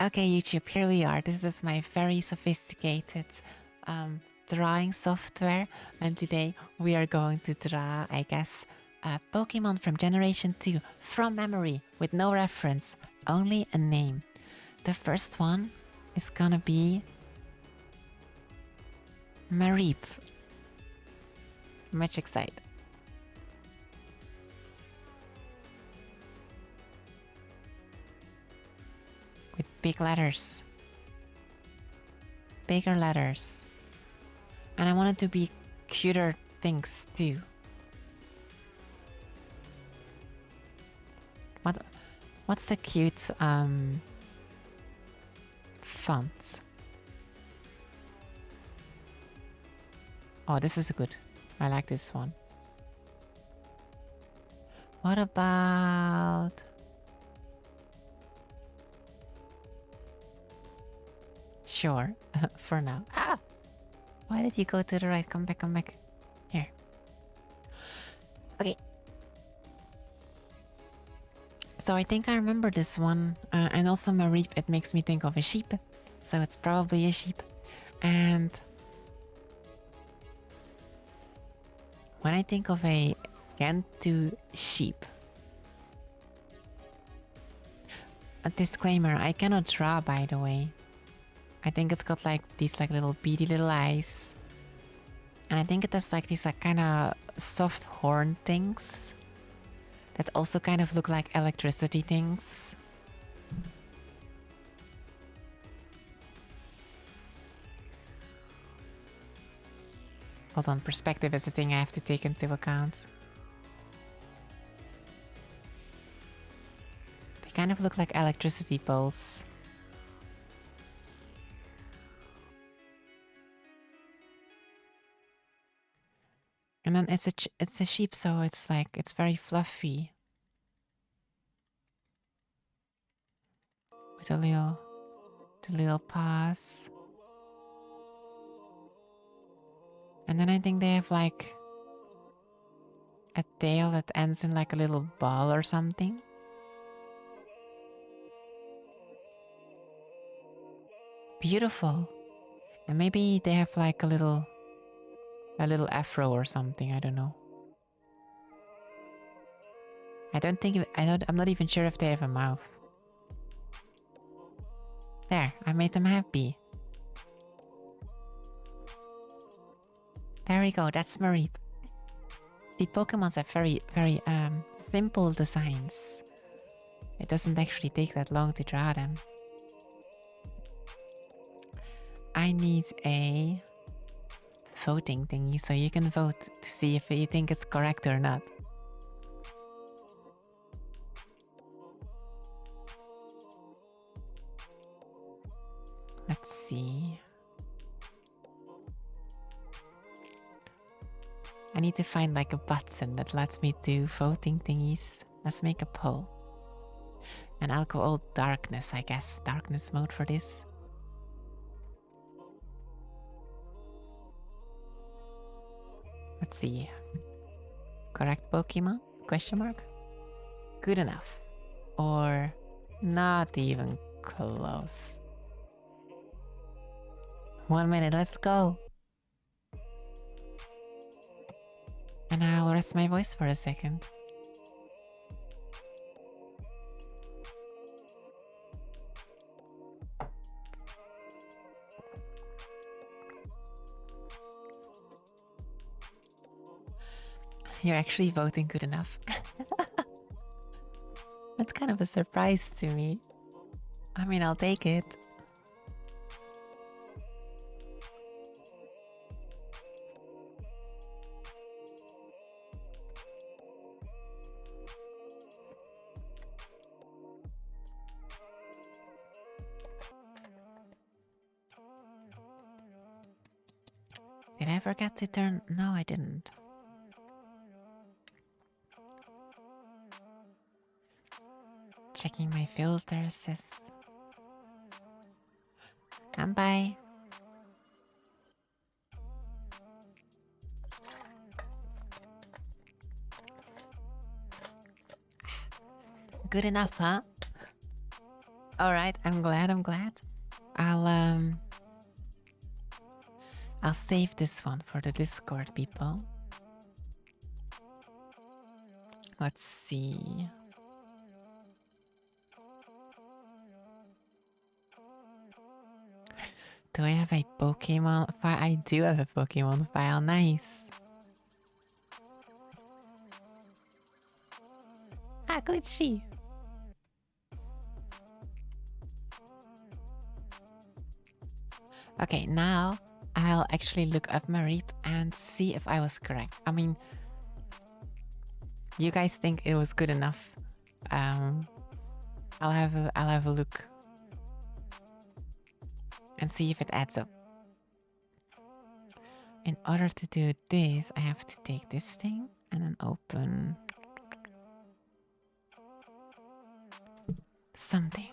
Okay, YouTube, here we are. This is my very sophisticated drawing software, and today we are going to draw, I guess, a Pokemon from Generation 2 from memory with no reference, only a name. The first one is gonna be Mareep. Much excited. With big letters. Bigger letters. And I want it to be cuter things too. What's the cute font? Oh, this is good. I like this one. What about... Sure, for now. Ah! Why did you go to the right? Come back, come back. Here. Okay. So I think I remember this one. And also Mareep, it makes me think of a sheep. So it's probably a sheep. And when I think of a Gantu sheep, a disclaimer, I cannot draw, by the way. I think it's got like these like little beady little eyes. And I think it has like these like kind of soft horn things that also kind of look like electricity things. Hold on, perspective is a thing I have to take into account. They kind of look like electricity poles. And then it's a sheep, so it's like it's very fluffy. With the little paws. And then I think they have like a tail that ends in like a little ball or something. Beautiful. And maybe they have like a little afro or something, I don't know. I'm not even sure if they have a mouth. There, I made them happy. There we go, that's Mareep. The Pokemons have very simple designs. It doesn't actually take that long to draw them. I need a voting thingy so you can vote to see if you think it's correct or not. Let's see. I need to find like a button that lets me do voting thingies. Let's make a poll. And I'll go all darkness, I guess. Darkness mode for this. Let's see. Correct Pokemon? Question mark? Good enough. Or not even close. 1 minute, let's go. And I'll rest my voice for a second. You're actually voting good enough. That's kind of a surprise to me. I mean, I'll take it. Did I forget to turn? No, I didn't. Checking my filters, sis. Come by. Good enough, huh? All right, I'm glad. I'll um I'll save this one for the Discord people. Let's see. Do I have a Pokemon file? I do have a Pokemon file. Nice. Ah, glitchy. Okay, now I'll actually look up my reap and see if I was correct. I mean, you guys think it was good enough. I'll have a look and see if it adds up. In order to do this, I have to take this thing and then open something.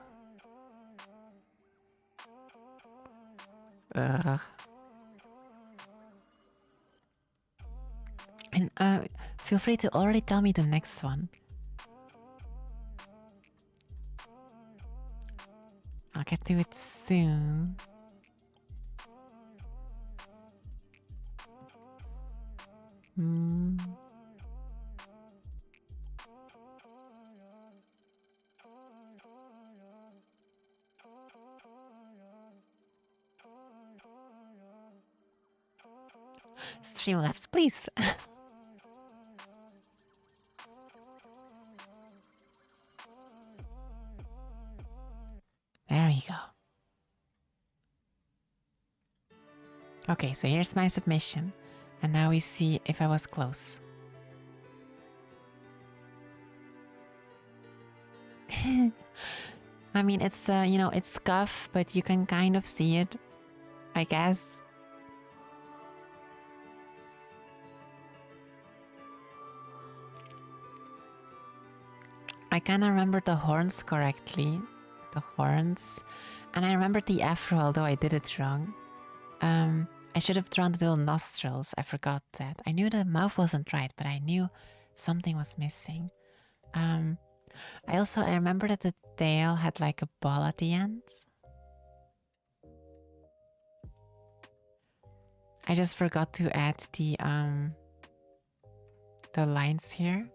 Ugh. And feel free to already tell me the next one. I'll get to it soon. Hmm. Streamlabs, please. There you go. Okay, so here's my submission. And now we see if I was close. I mean, it's, it's scuff, but you can kind of see it, I guess. I kind of remember the horns correctly. The horns. And I remembered the afro, although I did it wrong. I should have drawn the little nostrils. I forgot that. I knew the mouth wasn't right, but I knew something was missing. I remember that the tail had like a ball at the end. I just forgot to add the lines here.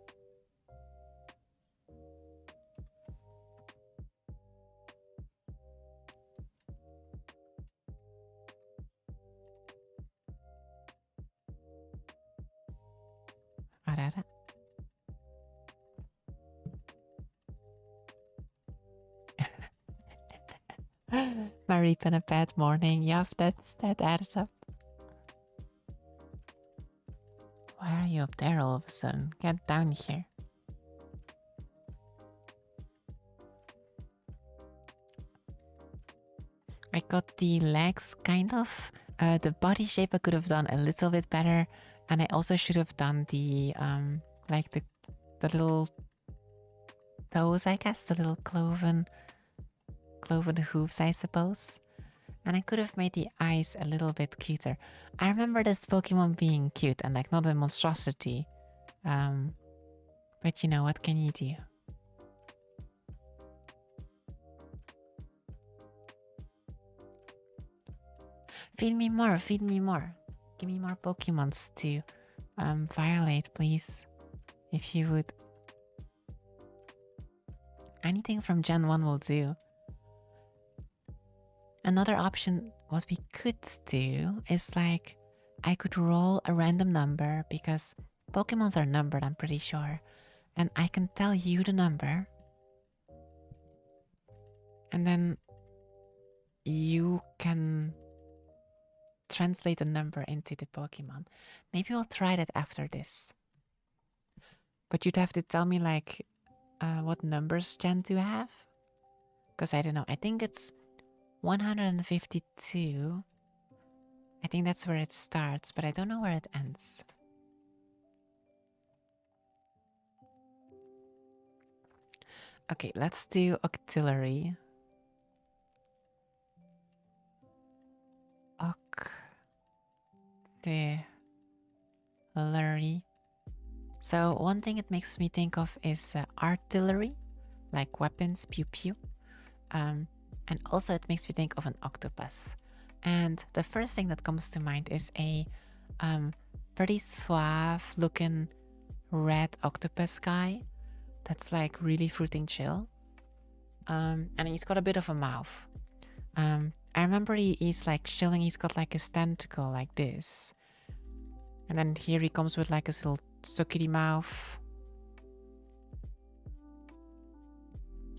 Arara. Marie in a bad morning. Yup, that adds up. Why are you up there all of a sudden? Get down here. I got the legs kind of. The body shape I could have done a little bit better. And I also should have done the like the little toes, I guess, the little cloven hooves, I suppose. And I could have made the eyes a little bit cuter. I remember this Pokemon being cute and like not a monstrosity. But you know, what can you do? Feed me more, feed me more. Give me more Pokemons to violate, please. If you would. Anything from Gen 1 will do. Another option, what we could do is like, I could roll a random number because Pokemons are numbered, I'm pretty sure. And I can tell you the number. And then you can translate the number into the Pokemon. Maybe we'll try that after this. But you'd have to tell me like what numbers Gen 2 have. Because I don't know. I think it's 152. I think that's where it starts, but I don't know where it ends. Okay, let's do auxiliary. Auxiliary. So one thing it makes me think of is artillery, like weapons, pew pew. And also it makes me think of an octopus. And the first thing that comes to mind is a pretty suave looking red octopus guy that's like really fruity and chill. And he's got a bit of a mouth. I remember he's like chilling, he's got like his tentacle like this. And then here he comes with like his little suckety mouth.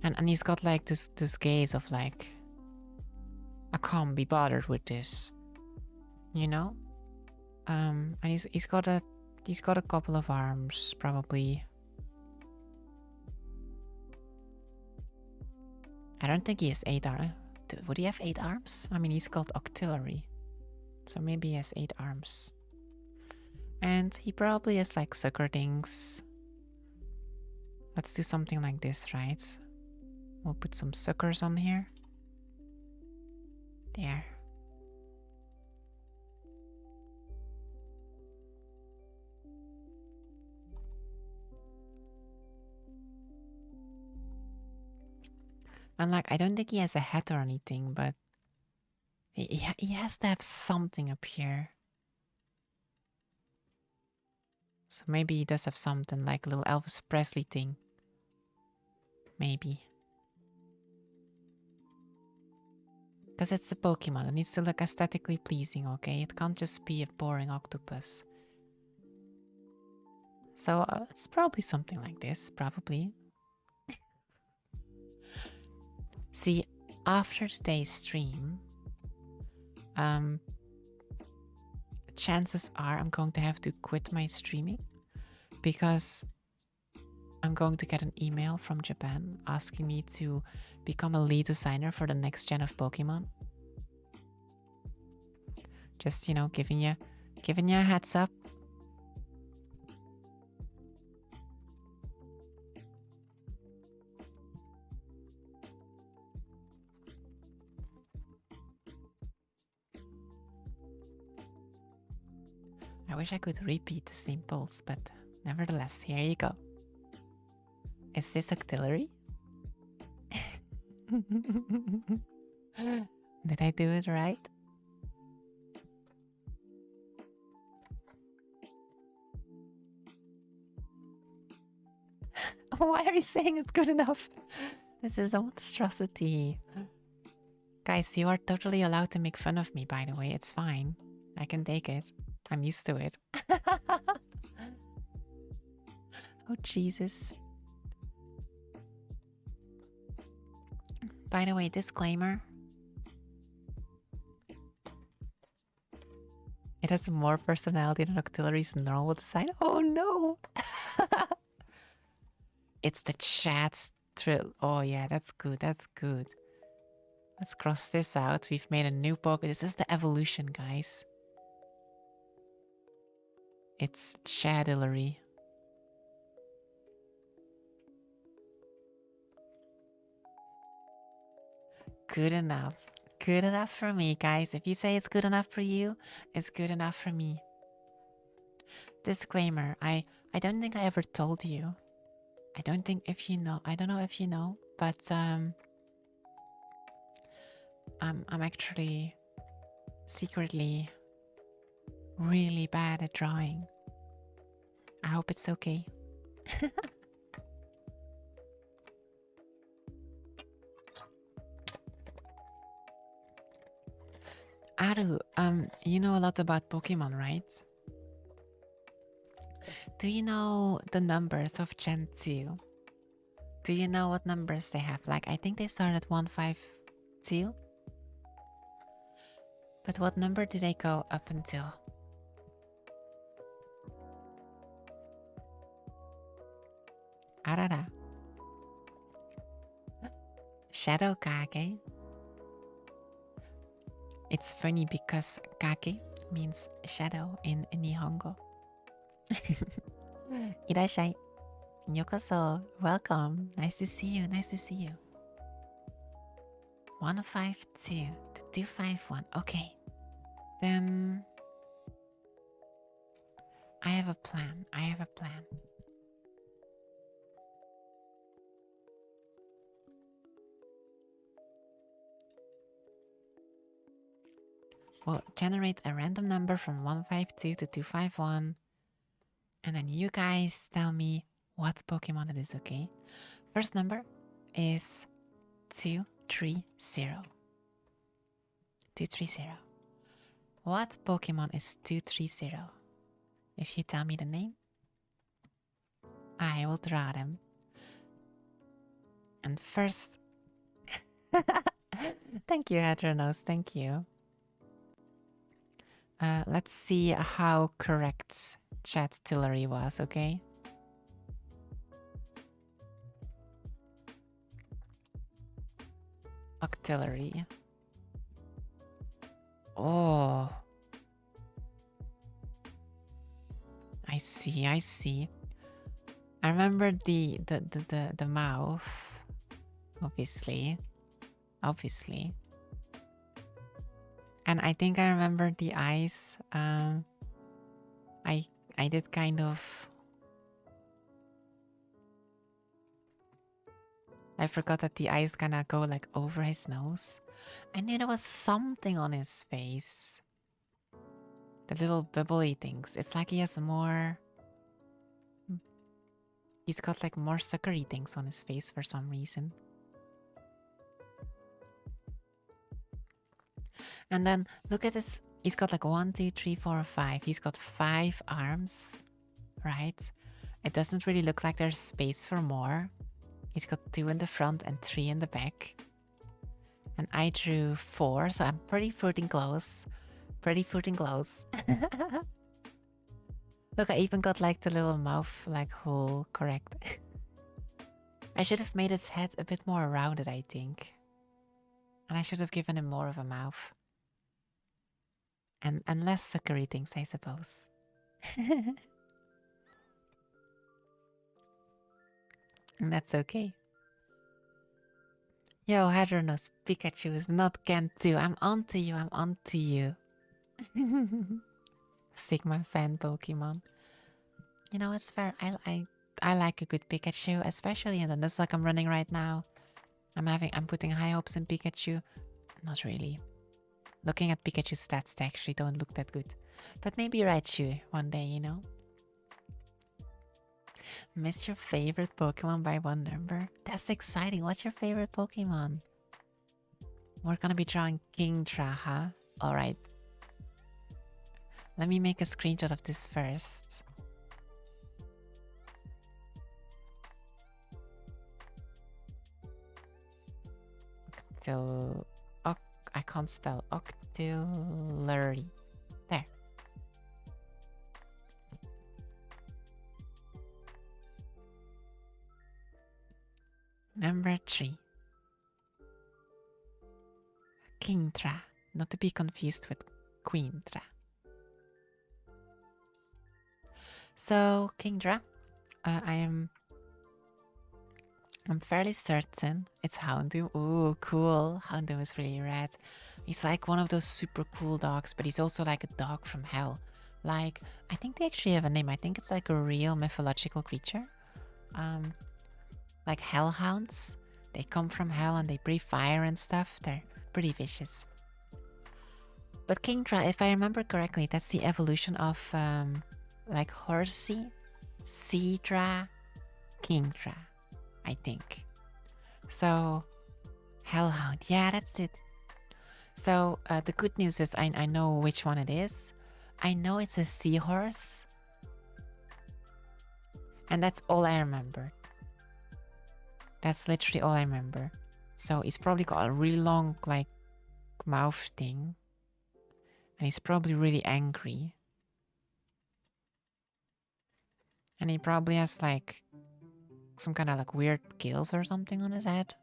And he's got like this gaze of like, I can't be bothered with this. You know? And he's got a couple of arms, probably. I don't think he has 8 arms. Would he have 8 arms? I mean, he's called Octillery. So maybe he has 8 arms. And he probably has like sucker things. Let's do something like this, right? We'll put some suckers on here. There. And like, I don't think he has a hat or anything, but he has to have something up here. So maybe he does have something like a little Elvis Presley thing. Maybe. Because it's a Pokemon, it needs to look aesthetically pleasing, okay? It can't just be a boring octopus. So it's probably something like this, probably. See, after today's stream, chances are I'm going to have to quit my streaming because I'm going to get an email from Japan asking me to become a lead designer for the next gen of Pokemon. Just, you know, giving you a heads up. I wish I could repeat the same pulse, but nevertheless, here you go. Is this Octillery? Did I do it right? Why are you saying it's good enough? This is a monstrosity. Guys, you are totally allowed to make fun of me, by the way. It's fine. I can take it. I'm used to it. Oh, Jesus. By the way, disclaimer. It has more personality than Octillery's normal design. Oh, no. It's the chat thrill. Oh, yeah, that's good. That's good. Let's cross this out. We've made a new Pokemon. This is the evolution, guys. It's Shadillery. Good enough. Good enough for me, guys. If you say it's good enough for you, it's good enough for me. Disclaimer, I don't think I ever told you. I don't know if you know, but I'm actually secretly really bad at drawing. I hope it's okay. Aru, you know a lot about Pokemon, right? Do you know the numbers of Gen 2? Do you know what numbers they have? Like, I think they start at 152. But what number do they go up until? Arara. Shadow Kage. It's funny because Kage means shadow in Nihongo. Irashai. Yokoso. Welcome. Nice to see you. Nice to see you. 152 to 251. Okay. Then I have a plan. We'll generate a random number from 152 to 251. And then you guys tell me what Pokemon it is, okay? First number is 230. 230. What Pokemon is 230? If you tell me the name, I will draw them. And first... Thank you, Hadronos, thank you. Let's see how correct Chat Tillery was, okay? Octillery. Oh. I see, I see. I remember the mouth. Obviously. Obviously. And I think I remember the eyes. I did kind of... I forgot that the eyes kinda go like over his nose. I knew there was something on his face. The little bubbly things. It's like he has more... He's got like more suckery things on his face for some reason. And then look at this. He's got like 1, 2, 3, 4, 5. He's got 5 arms, right? It doesn't really look like there's space for more. He's got 2 in the front and 3 in the back. And I drew 4, so I'm pretty freaking close. Pretty freaking close. Look, I even got like the little mouth like hole correct. I should have made his head a bit more rounded, I think. And I should have given him more of a mouth. And less suckery things, I suppose. And that's okay. Yo, Hadronos, Pikachu is not Kanto. I'm onto you, I'm onto you. Sigma fan Pokemon. You know, it's fair. I like a good Pikachu, especially in the Nuzlocke I'm running right now. I'm putting high hopes in Pikachu. Not really. Looking at Pikachu's stats, they actually don't look that good. But maybe Raichu one day, you know? Miss your favorite Pokemon by 1 number? That's exciting. What's your favorite Pokemon? We're gonna be drawing Kingdra, huh? Alright. Let me make a screenshot of this first. I can't spell. Octillery. There. Number 3. Kingdra. Not to be confused with Queendra. So, Kingdra, I'm fairly certain it's Houndoom. Ooh, cool. Houndoom is really rad. He's like one of those super cool dogs, but he's also like a dog from hell. Like, I think they actually have a name. I think it's like a real mythological creature. Like hellhounds. They come from hell and they breathe fire and stuff. They're pretty vicious. But Kingdra, if I remember correctly, that's the evolution of like Horsey, Seadra, Kingdra, I think. So, Hellhound, yeah, that's it. So, the good news is I know which one it is. I know it's a seahorse. And that's all I remember. That's literally all I remember. So, he's probably got a really long, like, mouth thing. And he's probably really angry. And he probably has, like, some kind of, like, weird gills or something on his head.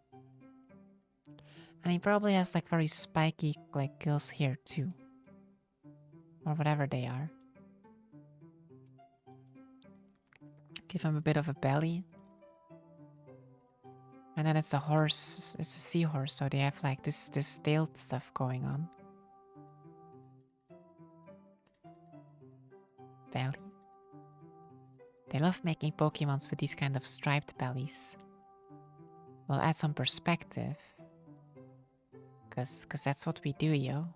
And he probably has, like, very spiky, like, gills here, too. Or whatever they are. Give him a bit of a belly. And then it's a horse, it's a seahorse, so they have, like, this tailed stuff going on. Belly. They love making Pokemons with these kind of striped bellies. We'll add some perspective. Cause that's what we do, yo.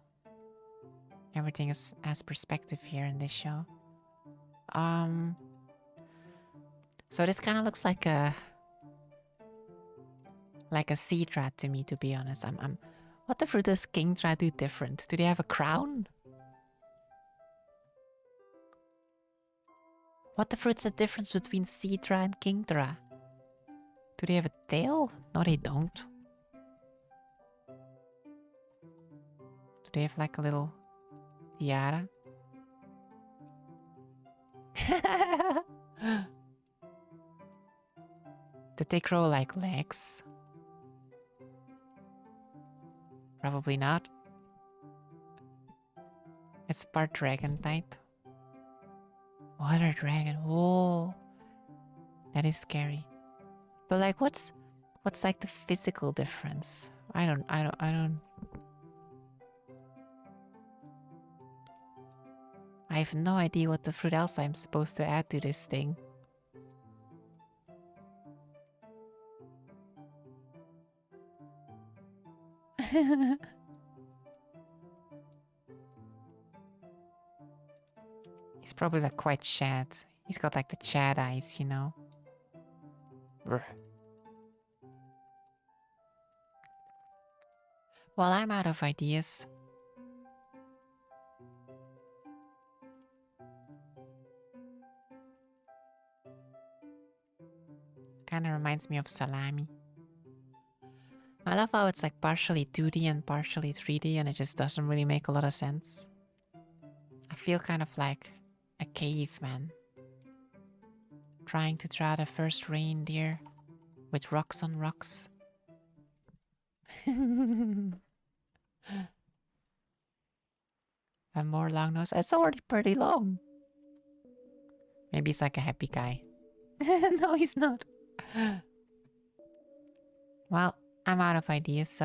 Everything is has perspective here in this show. So this kind of looks like a seed rat to me, to be honest. What the fruit does Kingdra do different? Do they have a crown? What the fruit's the difference between Seedra and Kingdra? Do they have a tail? No, they don't. Do they have like a little tiara? Did they grow like legs? Probably not. It's part dragon type. Water dragon. Whoa. That is scary. But like what's like the physical difference? I don't I have no idea what the fruit else I'm supposed to add to this thing. He's probably like quite Chad. He's got like the Chad eyes, you know. Well, I'm out of ideas. Kind of reminds me of salami. I love how it's like partially 2D and partially 3D and it just doesn't really make a lot of sense. I feel kind of like a caveman trying to draw the first reindeer with rocks on rocks. And more long nose. It's already pretty long. Maybe he's like a happy guy. No, he's not. Well, I'm out of ideas, so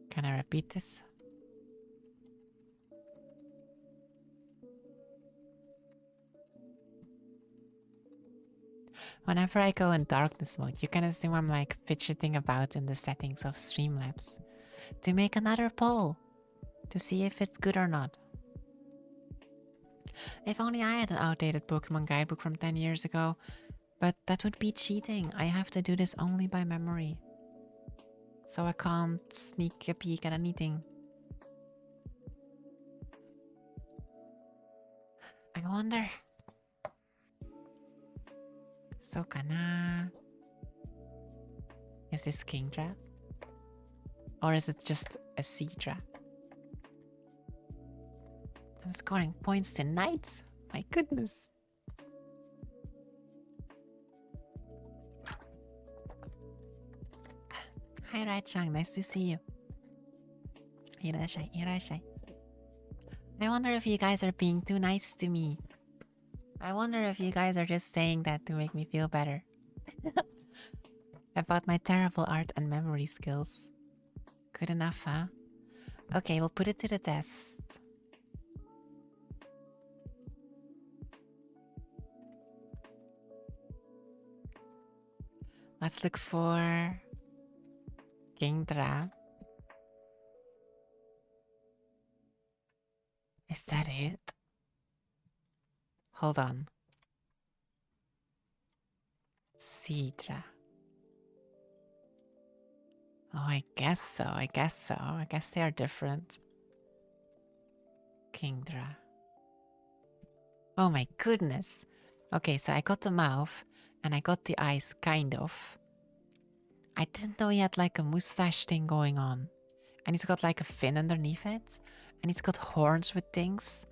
can I repeat this? Whenever I go in darkness mode, you can assume I'm like fidgeting about in the settings of Streamlabs to make another poll to see if it's good or not. If only I had an outdated Pokemon guidebook from 10 years ago, but that would be cheating. I have to do this only by memory. So I can't sneak a peek at anything. I wonder. So kana. Is this Kingdra? Or is it just a Seedra? I'm scoring points tonight. My goodness. Hi Raichang, nice to see you. Irashai, irashai. I wonder if you guys are being too nice to me. I wonder if you guys are just saying that to make me feel better. About my terrible art and memory skills. Good enough, huh? Okay, we'll put it to the test. Let's look for Kingdra. Is that it? Hold on. Seedra. Oh, I guess so. I guess they are different. Kingdra. Oh my goodness. Okay, so I got the mouth and I got the eyes, kind of. I didn't know he had like a mustache thing going on. And he's got like a fin underneath it. And he's got horns with things.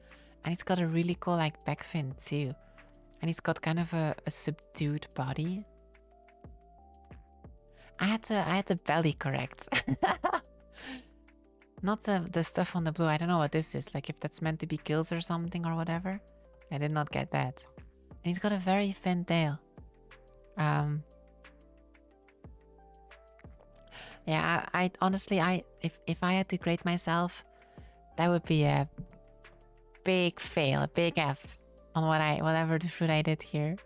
And he's got a really cool like back fin too. And he's got kind of a subdued body. I had the belly correct. Not the stuff on the blue. I don't know what this is. Like if that's meant to be gills or something or whatever. I did not get that. And he's got a very thin tail. Yeah, I honestly, if I had to grade myself, that would be a big fail, a big F on whatever the fruit I did here.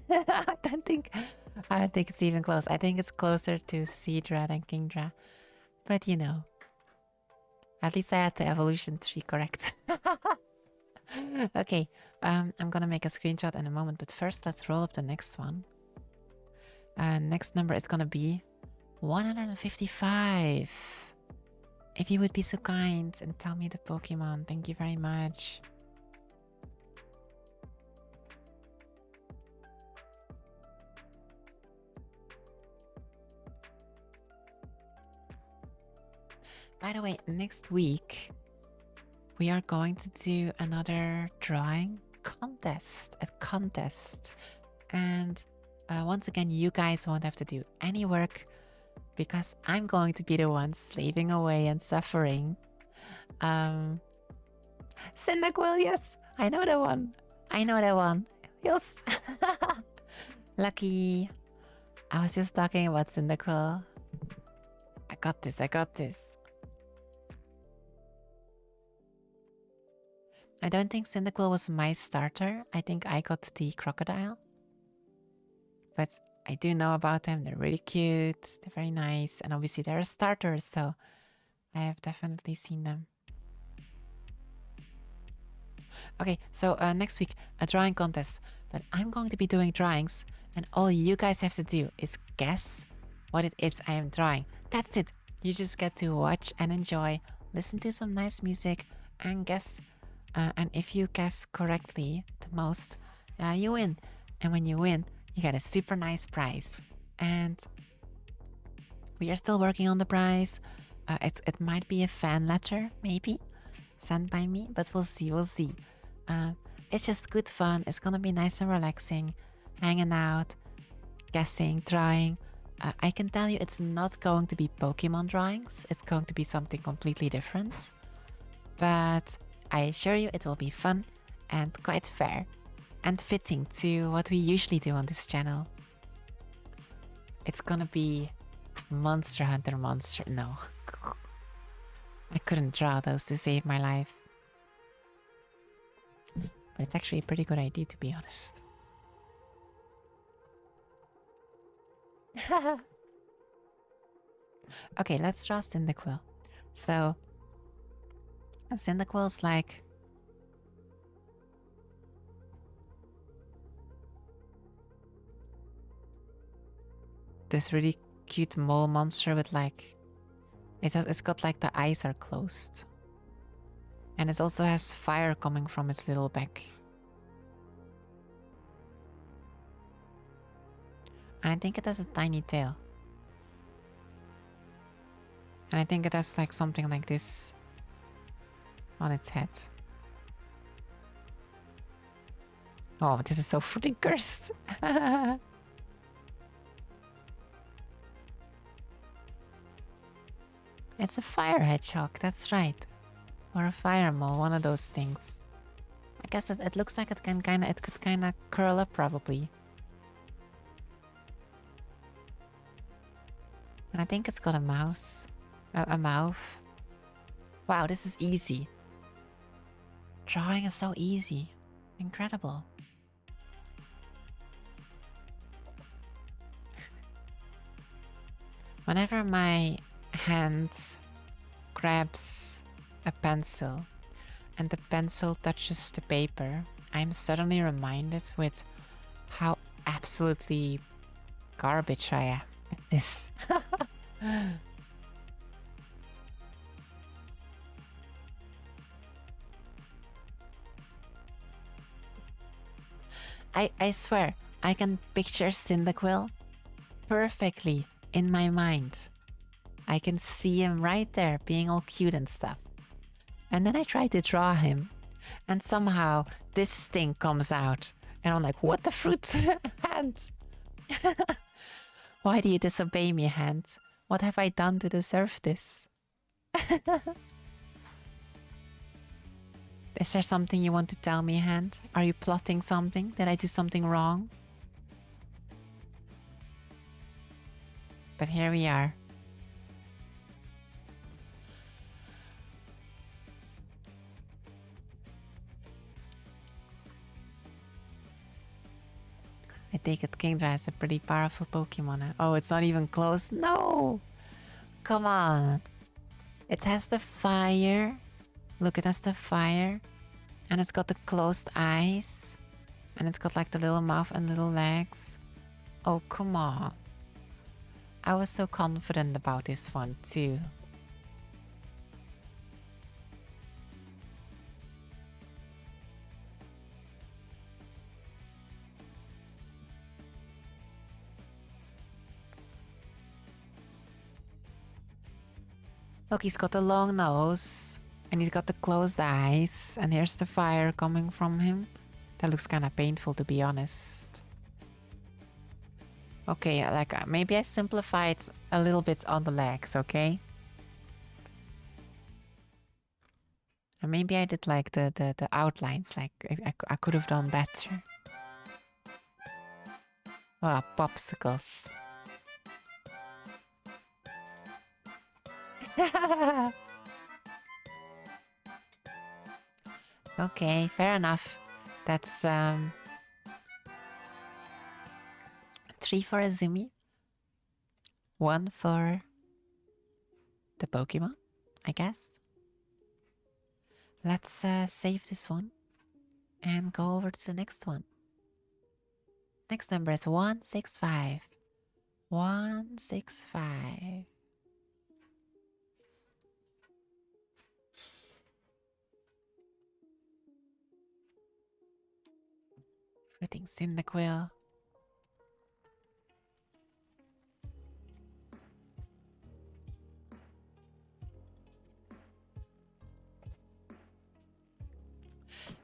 I don't think it's even close. I think it's closer to Seadra than Kingdra. But you know, at least I had the evolution tree correct. Okay, I'm gonna make a screenshot in a moment, but first let's roll up the next one. Next number is gonna be 155. If you would be so kind and tell me the Pokemon, thank you very much. By the way, next week we are going to do another drawing contest. And once again, you guys won't have to do any work because I'm going to be the one slaving away and suffering. Cyndaquil, yes, I know that one. Yes. Lucky. I was just talking about Cyndaquil. I got this. I don't think Cyndaquil was my starter. I think I got the crocodile. But I do know about them. They're really cute. They're very nice. And obviously they're a starter, so I have definitely seen them. Okay, so next week, a drawing contest. But I'm going to be doing drawings, and all you guys have to do is guess what it is I am drawing. That's it. You just get to watch and enjoy, listen to some nice music, and guess. And if you guess correctly the most, you win. And when you win, you get a super nice prize. And we are still working on the prize. It might be a fan letter, maybe, sent by me, but we'll see. It's just good fun. It's gonna be nice and relaxing, hanging out, guessing, drawing. I can tell you it's not going to be Pokemon drawings. It's going to be something completely different. But I assure you it will be fun and quite fair and fitting to what we usually do on this channel. It's gonna be Monster Hunter Monster. No. I couldn't draw those to save my life. But it's actually a pretty good idea, to be honest. Okay, let's draw Cyndaquil. So, Cyndaquil's like this really cute mole monster with like it's got like the eyes are closed. And it also has fire coming from its little back. And I think it has a tiny tail. And I think it has like something like this on its head. Oh, this is so freaking cursed. It's a fire hedgehog, that's right. Or a fire mole, one of those things. I guess it looks like it could kinda curl up probably. And I think it's got a mouse. A mouth. Wow, this is easy. Drawing is so easy. Incredible. Whenever my hand grabs a pencil and the pencil touches the paper, I'm suddenly reminded with how absolutely garbage I am at this. I swear, I can picture Cyndaquil perfectly in my mind. I can see him right there being all cute and stuff. And then I try to draw him, and somehow this thing comes out. And I'm like, what the fruit? Hand! Why do you disobey me, hand? What have I done to deserve this? Is there something you want to tell me, hand? Are you plotting something? Did I do something wrong? But here we are. I take it Kingdra is a pretty powerful Pokemon. Huh? Oh, it's not even close. No! Come on. It has the fire. Look, it has the fire. And it's got the closed eyes. And it's got like the little mouth and little legs. Oh, come on. I was so confident about this one too. Look, he's got the long nose. And he's got the closed eyes. And here's the fire coming from him. That looks kind of painful, to be honest. Okay, like maybe I simplified a little bit on the legs, okay? And maybe I did like the outlines, like I could have done better. Oh, popsicles. Okay, fair enough. That's 3 for Izumi. 1 for the Pokemon, I guess. Let's save this one and go over to the next one. Next number is 165. 165. Everything's in the quill.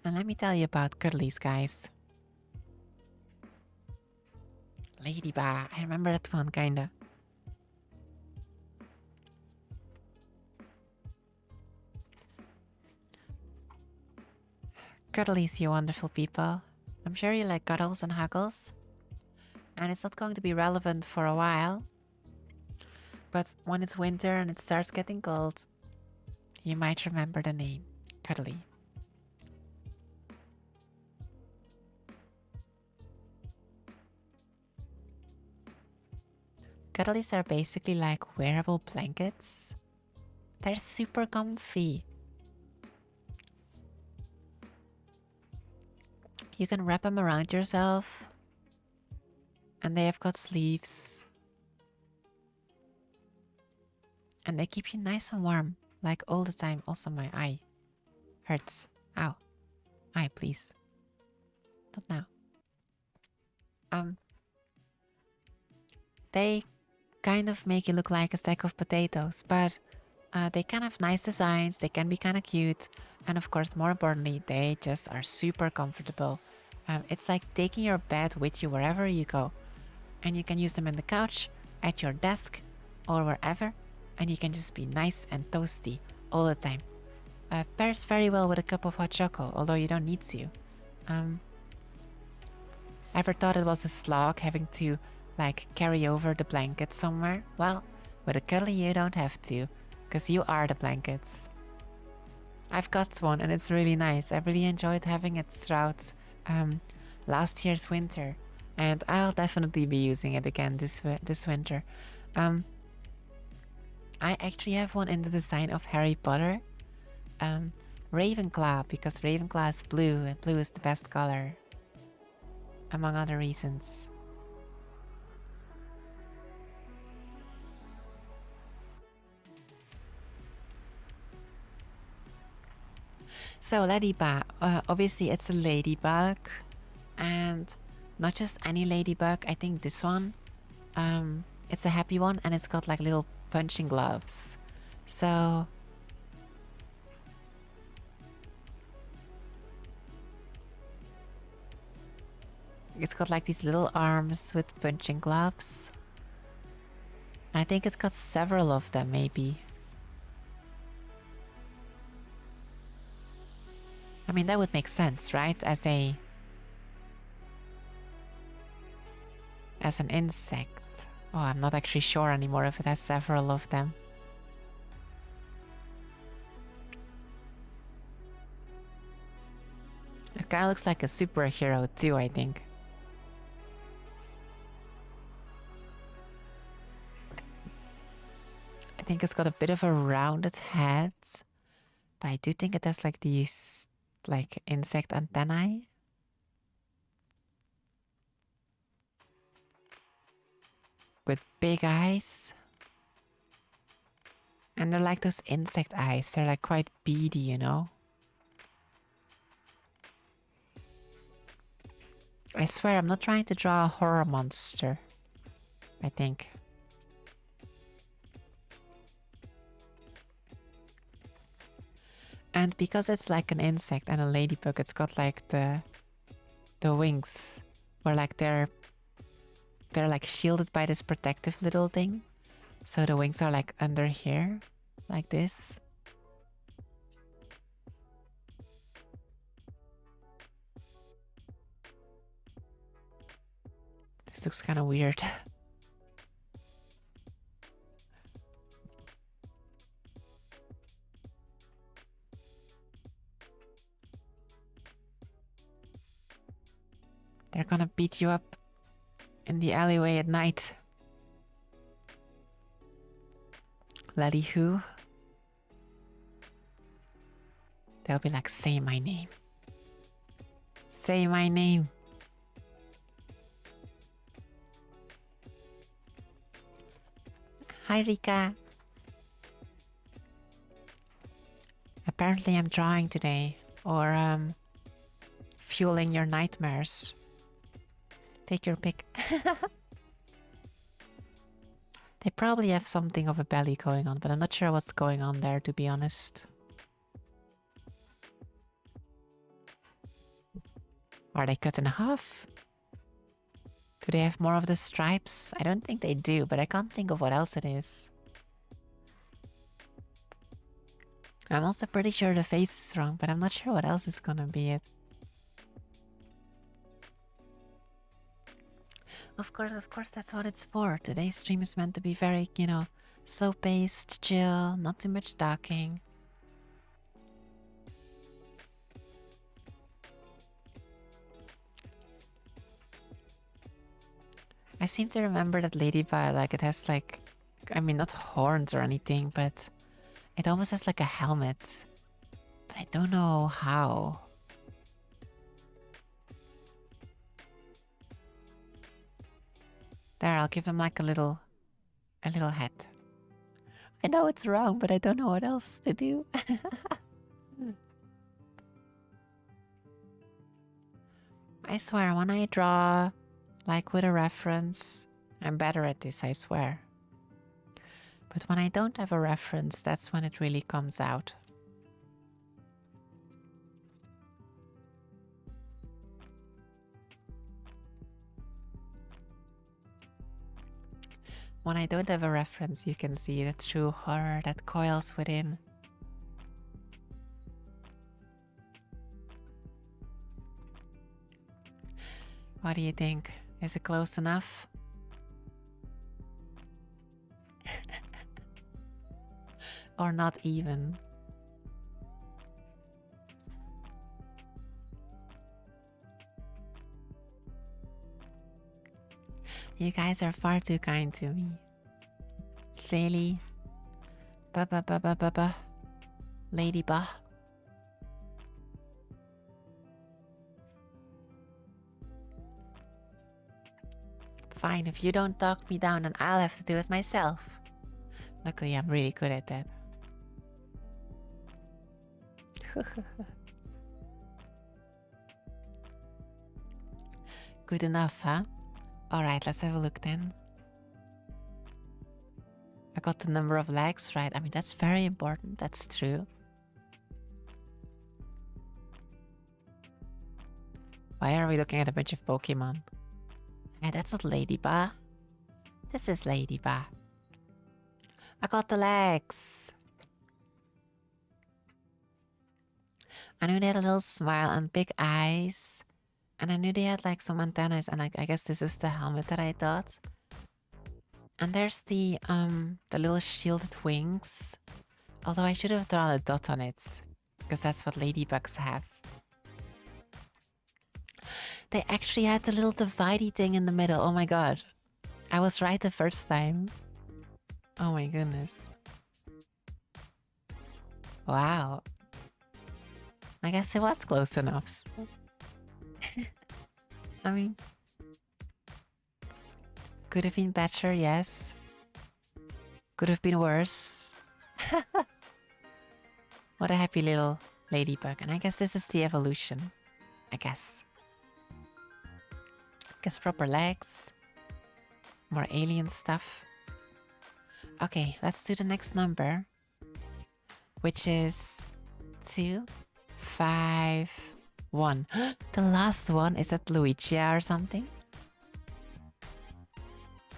And let me tell you about Cuddlies, guys. Ladybug, I remember that one, kinda. Cuddlies, you wonderful people. I'm sure you like cuddles and huggles. And it's not going to be relevant for a while. But when it's winter and it starts getting cold, you might remember the name, Cuddly. Cuddlies are basically like wearable blankets. They're super comfy. You can wrap them around yourself. And they have got sleeves. And they keep you nice and warm, like all the time. Also, my eye hurts. Ow. Eye, please. Not now. They kind of make you look like a sack of potatoes, but they can have nice designs, they can be kind of cute, and of course, more importantly, they just are super comfortable. It's like taking your bed with you wherever you go, and you can use them in the couch, at your desk, or wherever, and you can just be nice and toasty all the time. Pairs very well with a cup of hot chocolate, although you don't need to. Ever thought it was a slog having to like carry over the blanket somewhere? Well, with a cuddly you don't have to, because you are the blankets. I've got one and it's really nice. I really enjoyed having it throughout last year's winter, and I'll definitely be using it again this winter. I actually have one in the design of Harry Potter. Ravenclaw, because Ravenclaw is blue and blue is the best color, among other reasons. So ladybug, obviously it's a ladybug, and not just any ladybug. I think this one, it's a happy one, and it's got like little punching gloves. So it's got like these little arms with punching gloves. And I think it's got several of them, maybe. I mean, that would make sense, right? As an insect. Oh, I'm not actually sure anymore if it has several of them. It kind of looks like a superhero too, I think. think it's got a bit of a rounded head. But I do think it has like these like insect antennae. With big eyes. And they're like those insect eyes. They're like quite beady, you know? I swear I'm not trying to draw a horror monster. I think. And because it's like an insect and a ladybug, it's got like the wings where like they're like shielded by this protective little thing. So the wings are like under here, like this. This looks kind of weird. They're gonna beat you up in the alleyway at night. Laddie who? They'll be like, say my name. Say my name. Hi, Rika. Apparently I'm drawing today. Or, fueling your nightmares. Take your pick. They probably have something of a belly going on, but I'm not sure what's going on there, to be honest. Are they cut in half? Do they have more of the stripes? I don't think they do, but I can't think of what else it is. I'm also pretty sure the face is wrong, but I'm not sure what else is gonna be it. Of course, that's what it's for. Today's stream is meant to be very, you know, slow-paced, chill, not too much talking. I seem to remember that ladybug, like it has like, I mean, not horns or anything, but it almost has like a helmet. But I don't know how. There, I'll give him like a little hat. I know it's wrong, but I don't know what else to do. I swear, when I draw, like with a reference, I'm better at this, I swear. But when I don't have a reference, that's when it really comes out. When I don't have a reference, you can see the true horror that coils within. What do you think? Is it close enough? Or not even? You guys are far too kind to me. Silly. Ba. Lady ba. Fine, if you don't talk me down, then I'll have to do it myself. Luckily, I'm really good at that. Good enough, huh? Alright, let's have a look then. I got the number of legs right. I mean, that's very important. That's true. Why are we looking at a bunch of Pokemon? Hey, that's not Ladybug. This is Ladybug. I got the legs. I knew they had a little smile and big eyes. And I knew they had like some antennas, and like I guess this is the helmet that I thought. And there's the little shielded wings. Although I should have drawn a dot on it, because that's what ladybugs have. They actually had the little dividey thing in the middle. Oh my god. I was right the first time. Oh my goodness. Wow. I guess it was close enough. I mean, could have been better, yes. Could have been worse. What a happy little ladybug. And I guess this is the evolution. I guess. Guess proper legs. More alien stuff. Okay, let's do the next number. Which is 2, 5, 1. The last one, is that Luigia or something?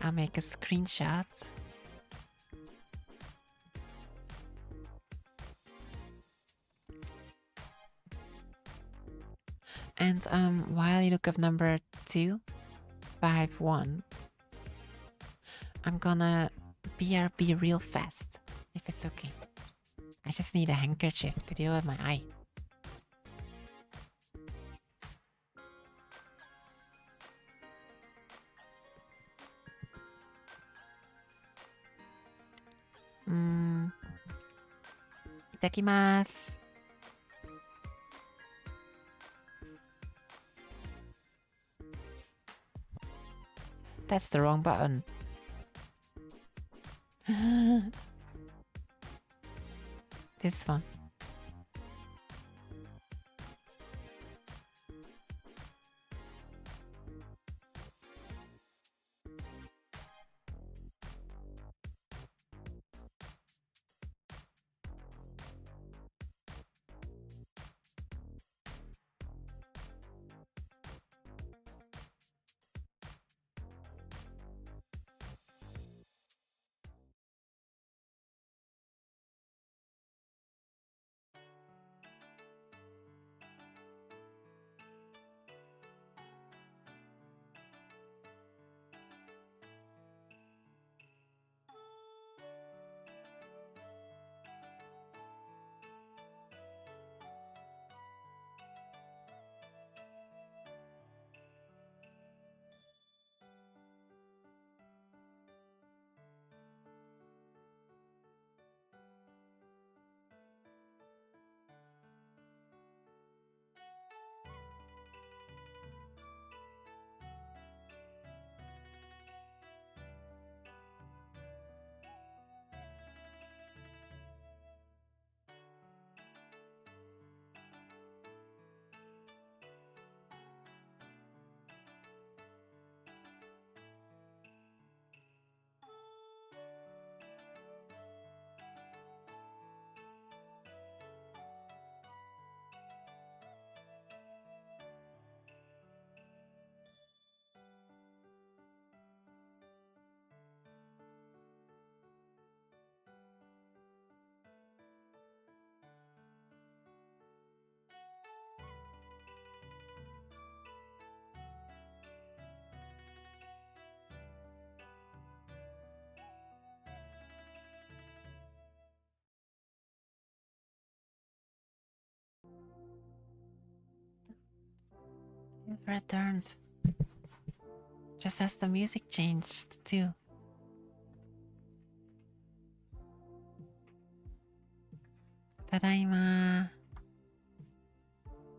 I'll make a screenshot. And while you look up number 251, I'm gonna BRB real fast, if it's okay. I just need a handkerchief to deal with my eye. Itakimasu. That's the wrong button. This one. It returned. Just as the music changed too. Tadaima.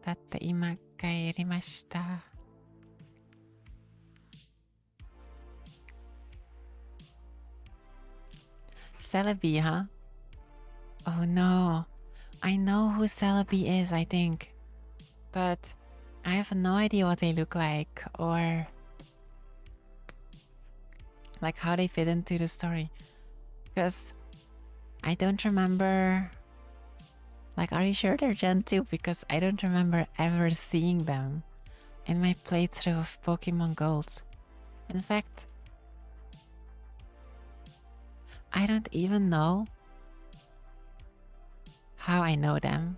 Tatta ima kairimashita. Celebi, huh? Oh no. I know who Celebi is, I think. But I have no idea what they look like or like how they fit into the story. Because I don't remember. Like, are you sure they're Gen 2? Because I don't remember ever seeing them in my playthrough of Pokemon Gold. In fact, I don't even know how I know them.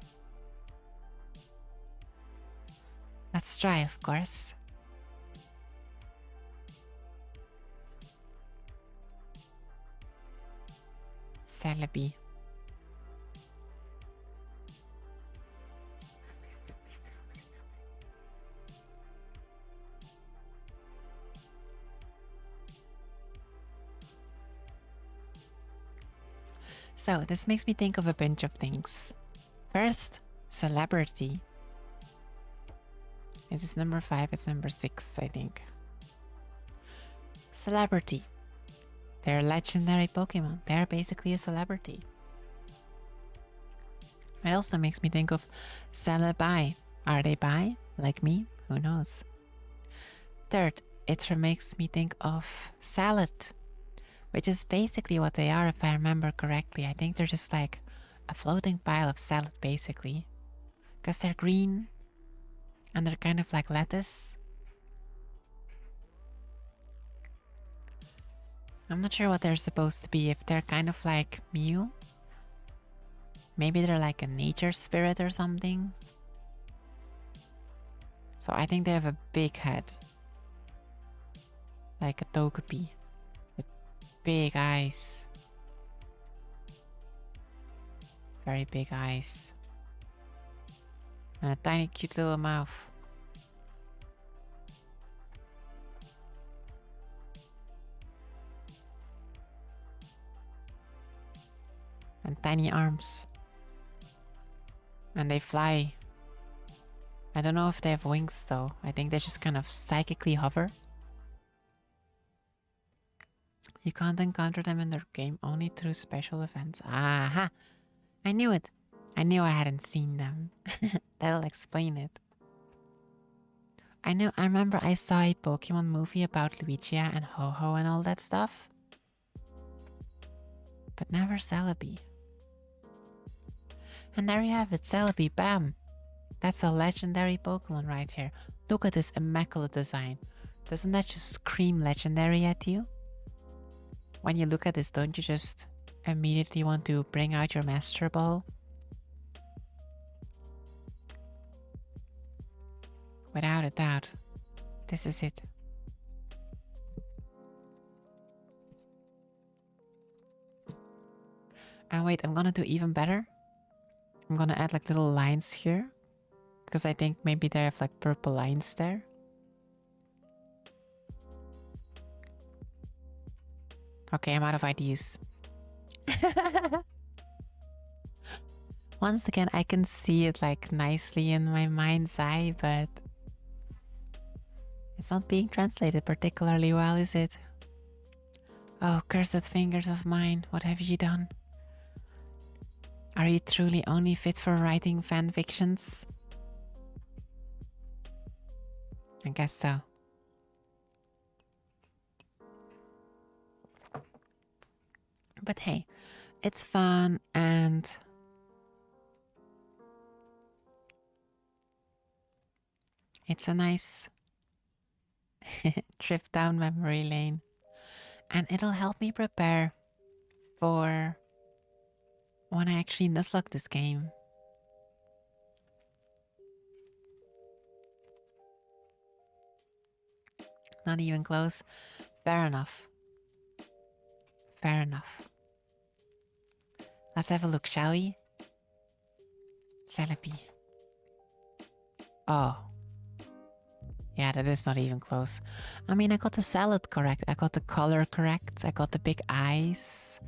Let's try, of course. Celebi. So this makes me think of a bunch of things. First, celebrity. Is this number 5? It's number 6, I think. Celebrity. They're legendary Pokemon. They're basically a celebrity. It also makes me think of celebi. Are they bi? Like me? Who knows? Third, it makes me think of salad, which is basically what they are if I remember correctly. I think they're just like a floating pile of salad basically. Because they're green and they're kind of like lettuce. I'm not sure what they're supposed to be, if they're kind of like Mew. Maybe they're like a nature spirit or something. So I think they have a big head. Like a Togepi. With big eyes. Very big eyes. And a tiny cute little mouth. And tiny arms. And they fly. I don't know if they have wings though. I think they just kind of psychically hover. You can't encounter them in their game, only through special events. Aha! I knew it. I knew I hadn't seen them. That'll explain it. I remember I saw a Pokemon movie about Luigia and Ho-Ho and all that stuff. But never Celebi. And there you have it, Celebi, bam! That's a legendary Pokemon right here. Look at this immaculate design. Doesn't that just scream legendary at you? When you look at this, don't you just immediately want to bring out your Master Ball? Without a doubt, this is it. And wait, I'm gonna do even better. I'm gonna add like little lines here. Because I think maybe they have like purple lines there. Okay, I'm out of ideas. Once again, I can see it like nicely in my mind's eye, but it's not being translated particularly well, is it? Oh, cursed fingers of mine, what have you done? Are you truly only fit for writing fan fictions? I guess so. But hey, it's fun and it's a nice trip down memory lane. And it'll help me prepare for when I actually nuzlocke this game. Not even close. Fair enough. Fair enough. Let's have a look, shall we? Celebi. Oh. Yeah, that is not even close. I mean, I got the salad correct. I got the color correct. I got the big eyes.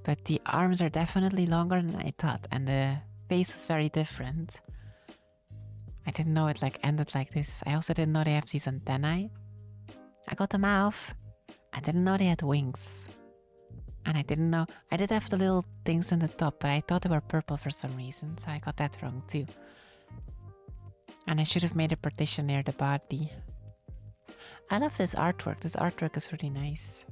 But the arms are definitely longer than I thought. And the face was very different. I didn't know it like ended like this. I also didn't know they have these antennae. I got the mouth. I didn't know they had wings. And I didn't know... I did have the little things in the top, but I thought they were purple for some reason. So I got that wrong too. And I should have made a partition near the body. I love this artwork. This artwork is really nice.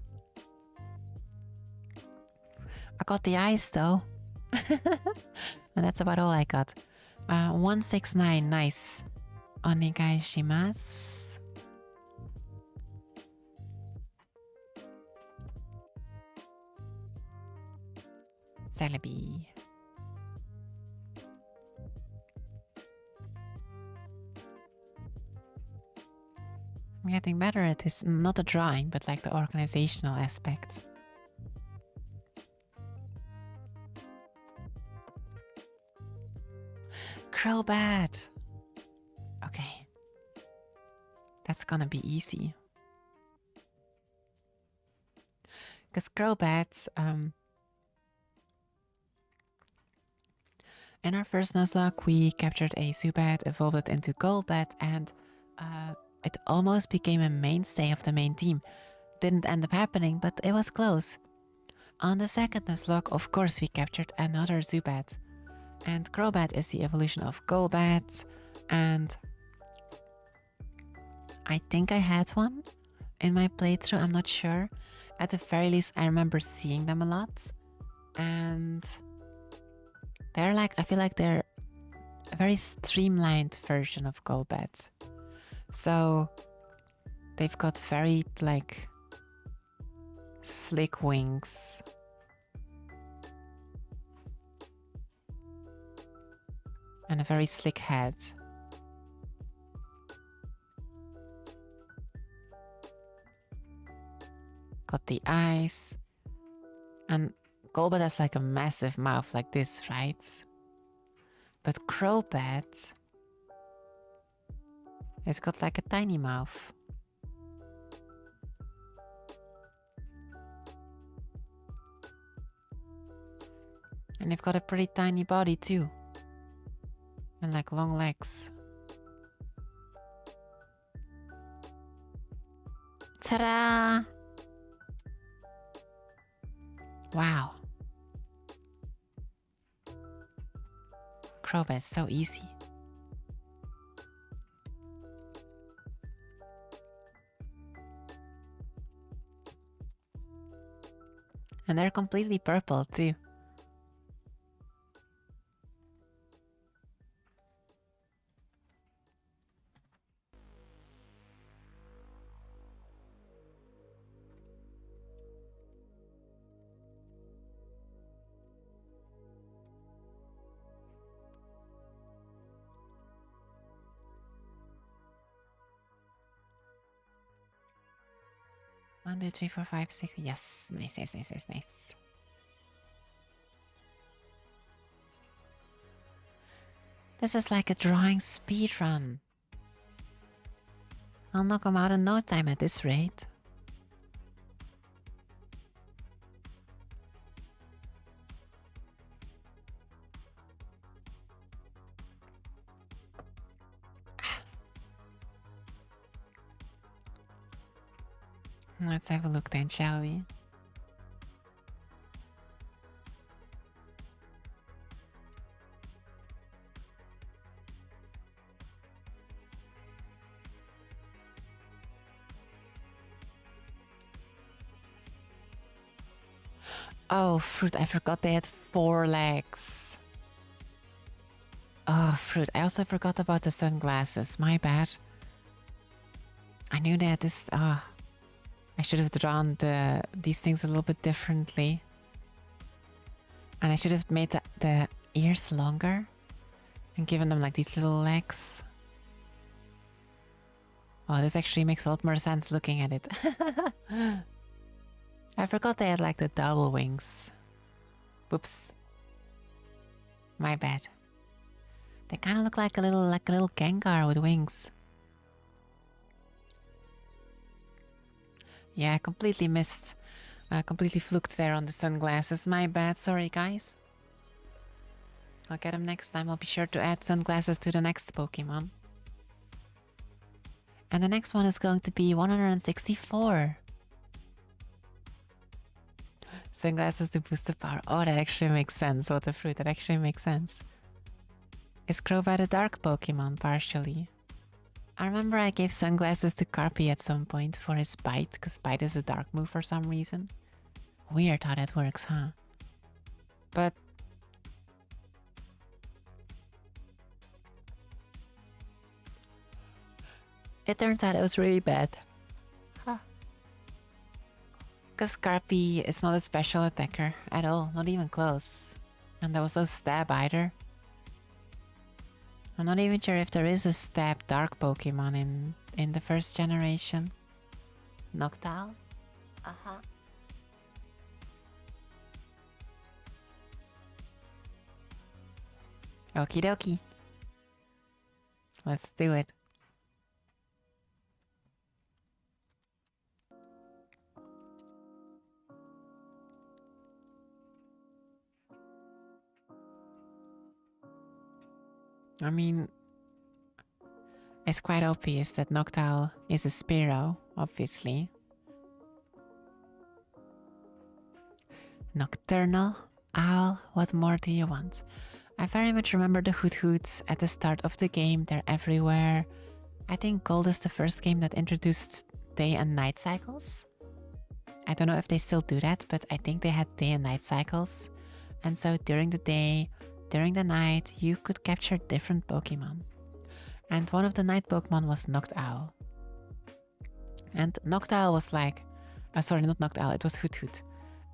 I got the eyes though. And that's about all I got. 169, nice. Onegai shimasu. Celebi. I'm getting better at this, not the drawing, but like the organizational aspect. Crobat. Okay. That's gonna be easy. Because Crowbats, in our first Nuzlocke, we captured a Zubat, evolved it into Golbat, and it almost became a mainstay of the main team. Didn't end up happening, but it was close. On the second Nuzlocke, of course, we captured another Zubat. And Crobat is the evolution of Golbat, and I think I had one in my playthrough, I'm not sure. At the very least, I remember seeing them a lot. And they're like, I feel like they're a very streamlined version of Golbat. So they've got very like slick wings. And a very slick head. Got the eyes. And Golbat has like a massive mouth like this, right? But Crobat, it's got like a tiny mouth. And they've got a pretty tiny body too. And like long legs. Ta-da! Wow. Crobat is so easy. And they're completely purple too. One, two, three, four, five, six. Yes. Nice, nice, nice, nice, nice. This is like a drawing speed run. I'll knock them out in no time at this rate. Let's have a look then, shall we? Oh, fruit, I forgot they had 4 legs. Oh, fruit, I also forgot about the sunglasses. My bad. I knew they had this. I should have drawn these things a little bit differently. And I should have made the ears longer and given them like these little legs. Oh, this actually makes a lot more sense looking at it. I forgot they had like the double wings. Whoops. My bad. They kind of look like a little Gengar with wings. Yeah, completely missed. Completely fluked there on the sunglasses. My bad, sorry guys. I'll get them next time. I'll be sure to add sunglasses to the next Pokemon. And the next one is going to be 164. Sunglasses to boost the power. Oh, that actually makes sense. What a fruit. That actually makes sense. Is Crobat a dark Pokemon, partially? I remember I gave sunglasses to Carpy at some point for his bite, because bite is a dark move for some reason. Weird how that works, huh? But it turns out it was really bad. Because Carpy is not a special attacker at all, not even close. And there was no stab either. I'm not even sure if there is a stab dark Pokemon in the first generation. Noctowl? Uh-huh. Okie dokie. Let's do it. I mean, it's quite obvious that Noctowl is a Spearow, obviously. Nocturnal Owl, what more do you want? I very much remember the Hoot Hoots at the start of the game. They're everywhere. I think Gold is the first game that introduced day and night cycles. I don't know if they still do that, but I think they had day and night cycles. And so during the day, during the night, you could capture different Pokemon. And one of the night Pokemon was Noctowl. And Noctowl was like, sorry, not Noctowl, it was Hoot Hoot.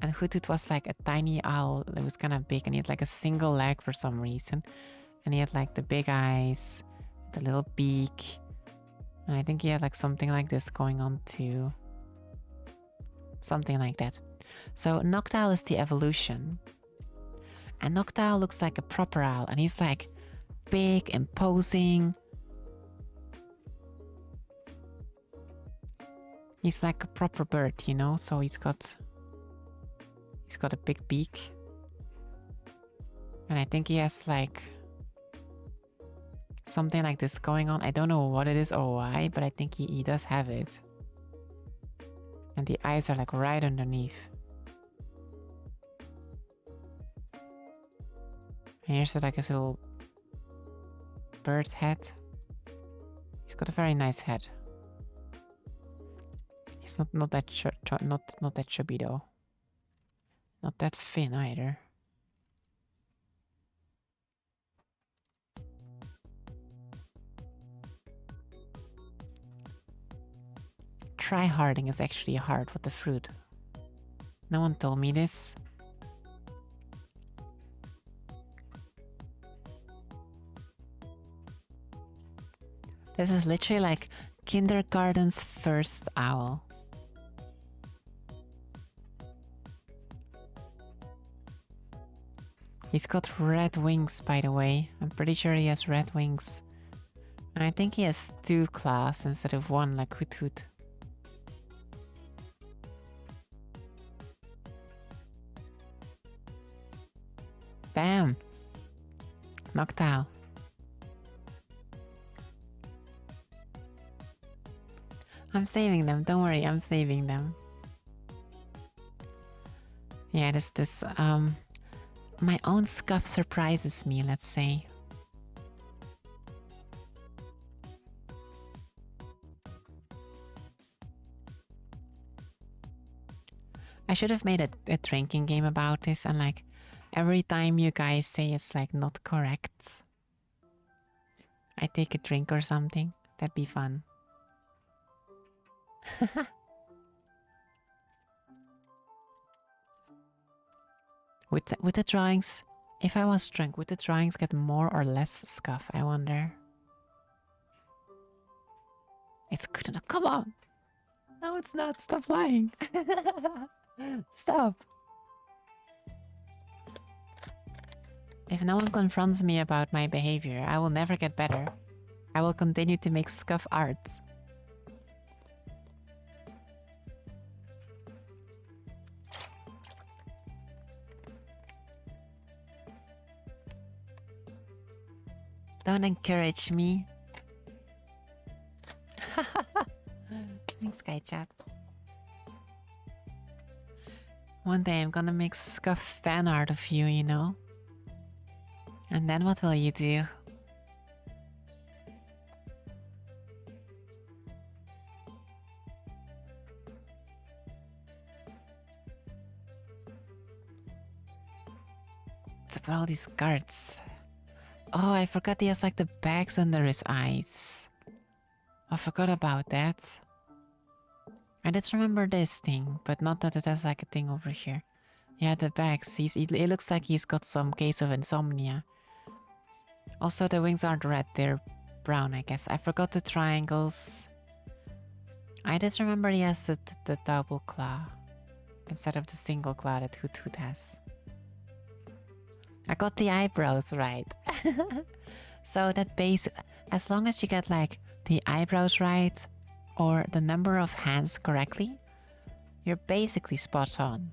And Hoot Hoot was like a tiny owl that was kind of big, and he had like a single leg for some reason. And he had like the big eyes, the little beak. And I think he had like something like this going on too. Something like that. So Noctowl is the evolution. And Noctowl looks like a proper owl, and he's like big, imposing. He's like a proper bird, you know? So he's got a big beak. And I think he has like something like this going on. I don't know what it is or why, but I think he does have it. And the eyes are like right underneath. And here's like his little bird head. He's got a very nice head. He's not that not that chubby though. Not that thin either. Tryharding is actually hard with the fruit. No one told me this. This is literally like kindergarten's first owl. He's got red wings, by the way. I'm pretty sure he has red wings. And I think he has 2 claws instead of 1 like Hoot Hoot. Bam! Noctowl. I'm saving them, don't worry, I'm saving them. Yeah, this my own scuff surprises me, let's say. I should have made a drinking game about this, and like every time you guys say it's like not correct, I take a drink or something. That'd be fun. With the drawings, if I was drunk, would the drawings get more or less scuff? I wonder. It's good enough. Come on! No, it's not. Stop lying. Stop. If no one confronts me about my behavior, I will never get better. I will continue to make scuff arts. Don't encourage me. Thanks, Sky Chat. One day I'm gonna make scuff fan art of you, you know? And then what will you do? It's about all these guards. Oh, I forgot he has like the bags under his eyes. I forgot about that. I did remember this thing, but not that it has like a thing over here. Yeah, the bags. It looks like he's got some case of insomnia. Also, the wings aren't red, they're brown, I guess. I forgot the triangles. I just remember he has the double claw instead of the single claw that Hoot Hoot has. I got the eyebrows right. So that base, as long as you get like the eyebrows right or the number of hands correctly, you're basically spot on.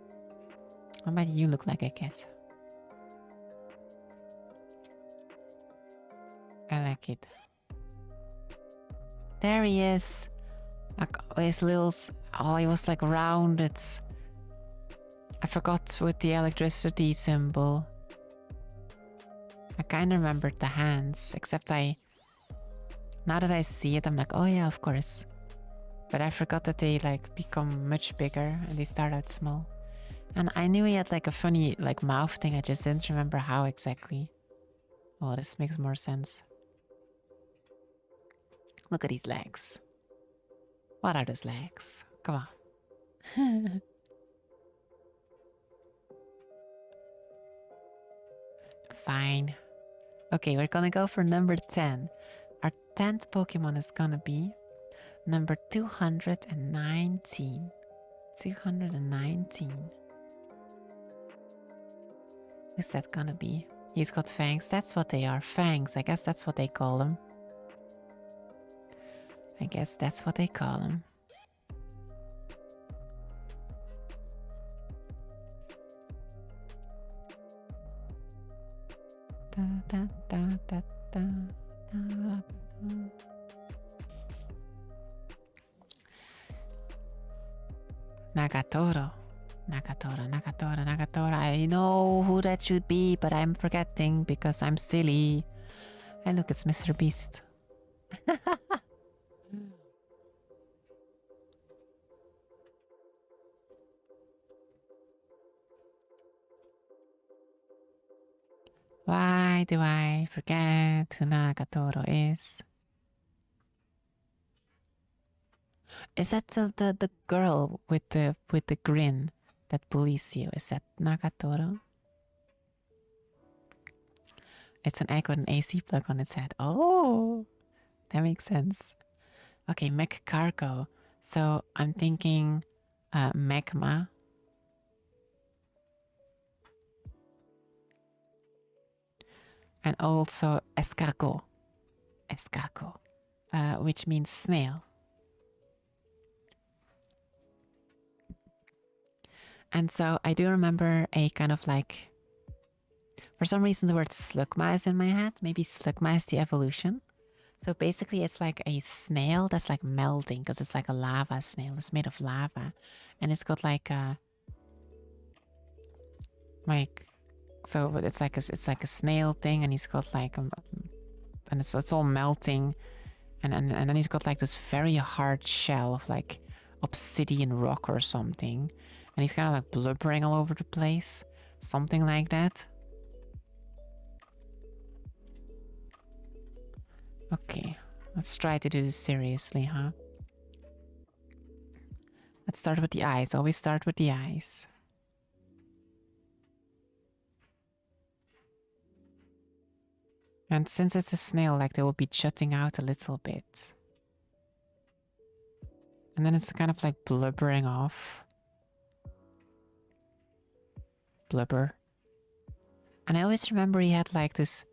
What might you look like a cat? I like it. There he is. Like his little. Oh, he was like rounded. I forgot with the electricity symbol. I kind of remembered the hands, except now that I see it, I'm like, oh yeah, of course. But I forgot that they like become much bigger and they start out small. And I knew he had like a funny like mouth thing. I just didn't remember how exactly. Oh, this makes more sense. Look at these legs. What are those legs? Come on. Fine. Okay, we're gonna go for number 10. Our 10th Pokemon is gonna be number 219. 219. Who's that gonna be? He's got fangs. That's what they are. Fangs. I guess that's what they call them. I guess that's what they call them. Da, da, da, da, da, da, da. Nagatoro. Nagatoro. I know who that should be, but I'm forgetting because I'm silly. And look, it's Mr. Beast. Why do I forget who Nagatoro is? Is that the girl with the grin that bullies you? Is that Nagatoro? It's an egg with an AC plug on its head. Oh, that makes sense. Okay, mech cargo. So I'm thinking magma. And also escargot. Which means snail. And so I do remember a kind of like, for some reason the word slugma is in my head. Maybe slugma is the evolution. So basically it's like a snail that's like melting because it's like a lava snail. It's made of lava. And it's got like a, so it's like a snail thing, and he's got like and it's all melting, and then he's got like this very hard shell of like obsidian rock or something, and he's kind of like blubbering all over the place, something like that. Okay, let's try to do this seriously, huh? Let's start with the eyes. Always start with the eyes. And since it's a snail, like they will be jutting out a little bit. And then it's kind of like blubbering off. Blubber. And I always remember he had like this,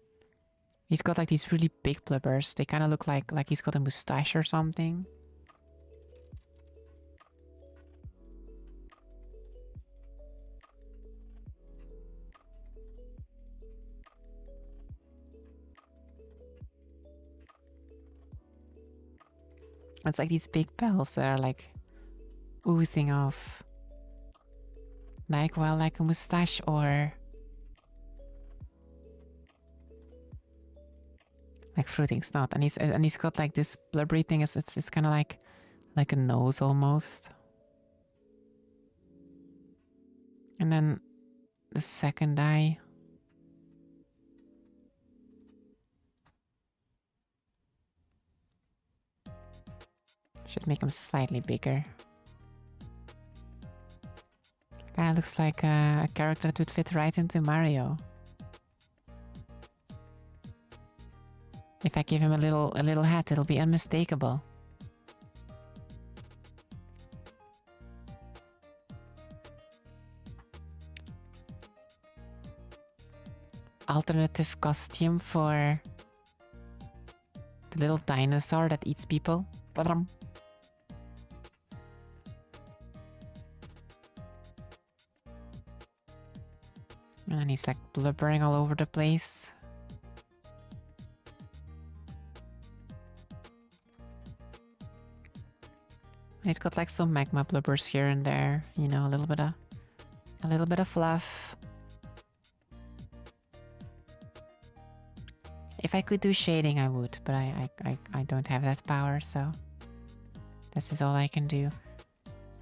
he's got like these really big blubbers. They kind of look like he's got a mustache or something. It's like these big bells that are like oozing off. Like a mustache or like fruiting snot. And he's got like this blubbery thing. It's kind of like a nose almost. And then the second eye. Should make him slightly bigger. Kinda looks like a character that would fit right into Mario. If I give him a little hat, it'll be unmistakable. Alternative costume for the little dinosaur that eats people. And then he's like blubbering all over the place. And he's got like some magma blubbers here and there, you know, a little bit of fluff. If I could do shading, I would, but I don't have that power, so this is all I can do.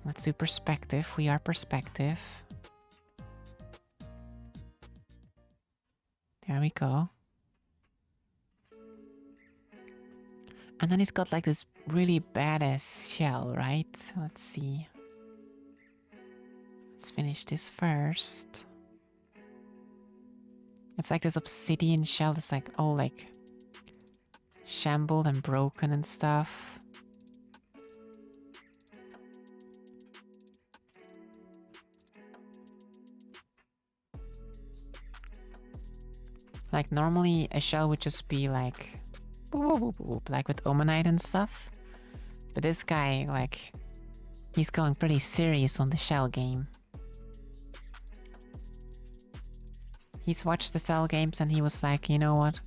Let's do perspective. We are perspective. There we go. And then he's got like this really badass shell, right? Let's see. Let's finish this first. It's like this obsidian shell that's like all like shambled and broken and stuff. Like normally a shell would just be like boop, boop, boop, boop, like with Omanite and stuff. But this guy, like, he's going pretty serious on the shell game. He's watched the cell games and he was like, you know what?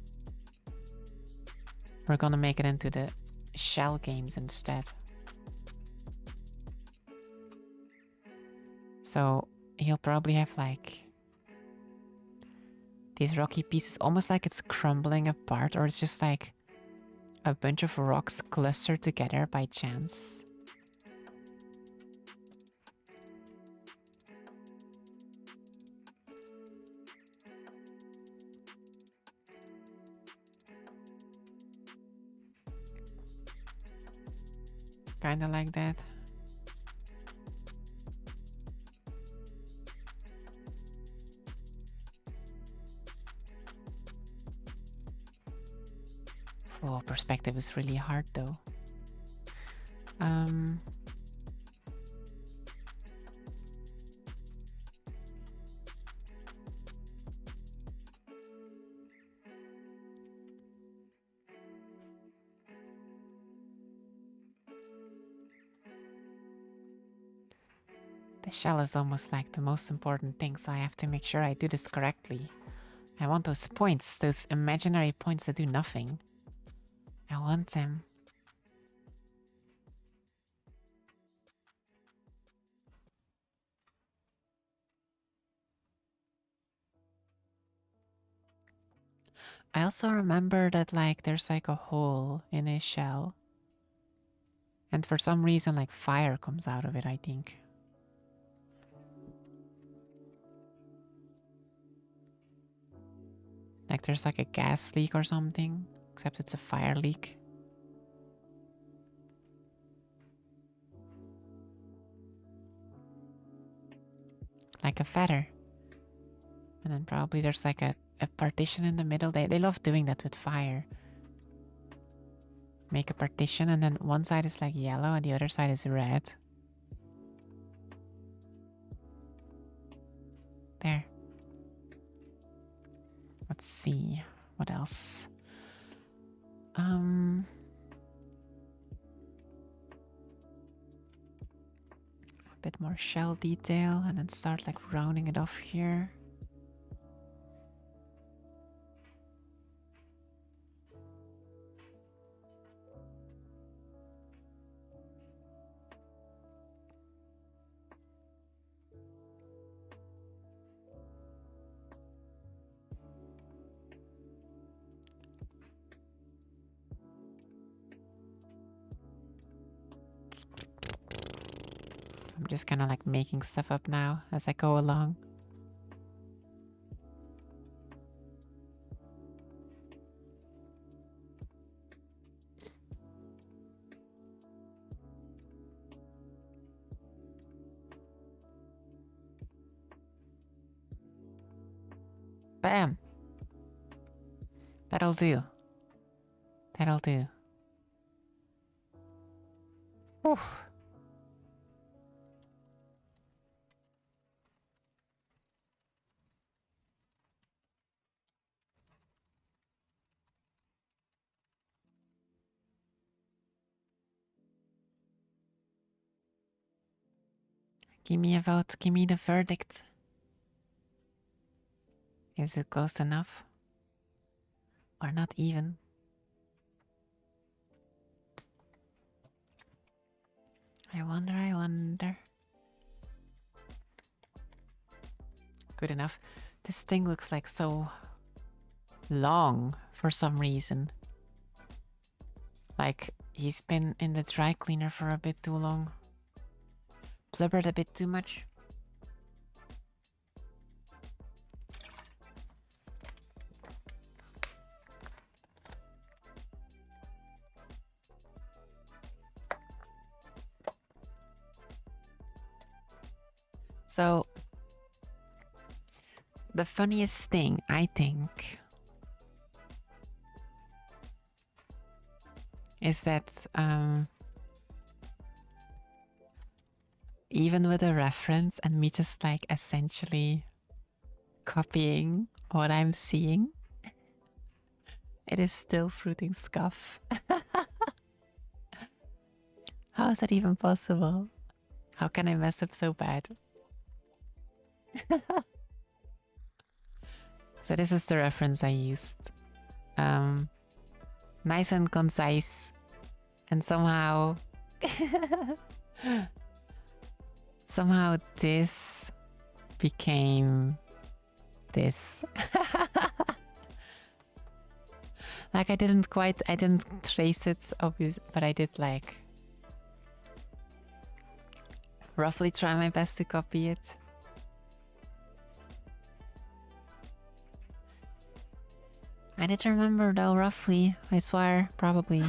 We're gonna make it into the shell games instead. So he'll probably have like these rocky pieces, almost like it's crumbling apart, or it's just like a bunch of rocks clustered together by chance. Kinda like that. Oh, perspective is really hard though. The shell is almost like the most important thing, so I have to make sure I do this correctly. I want those points, those imaginary points that do nothing. I want them. I also remember that like there's like a hole in his shell. And for some reason like fire comes out of it, I think. Like there's like a gas leak or something, except it's a fire leak. Like a feather. And then probably there's like a partition in the middle. They love doing that with fire. Make a partition and then one side is like yellow and the other side is red. There. Let's see. What else? A bit more shell detail and then start like rounding it off here. I'm just kind of like making stuff up now as I go along. Bam! That'll do. That'll do. Oof. Give me a vote. Give me the verdict. Is it close enough? Or not even? I wonder, I wonder. Good enough. This thing looks like so long for some reason. Like he's been in the dry cleaner for a bit too long. Blubbered a bit too much. So, the funniest thing, I think, is that even with a reference and me just like essentially copying what I'm seeing, it is still fruiting scuff. How is that even possible? How can I mess up so bad? So this is the reference I used. Nice and concise, and somehow this became this. Like I didn't trace it, obvious, but I did like roughly try my best to copy it. I did remember though, roughly, I swear, probably.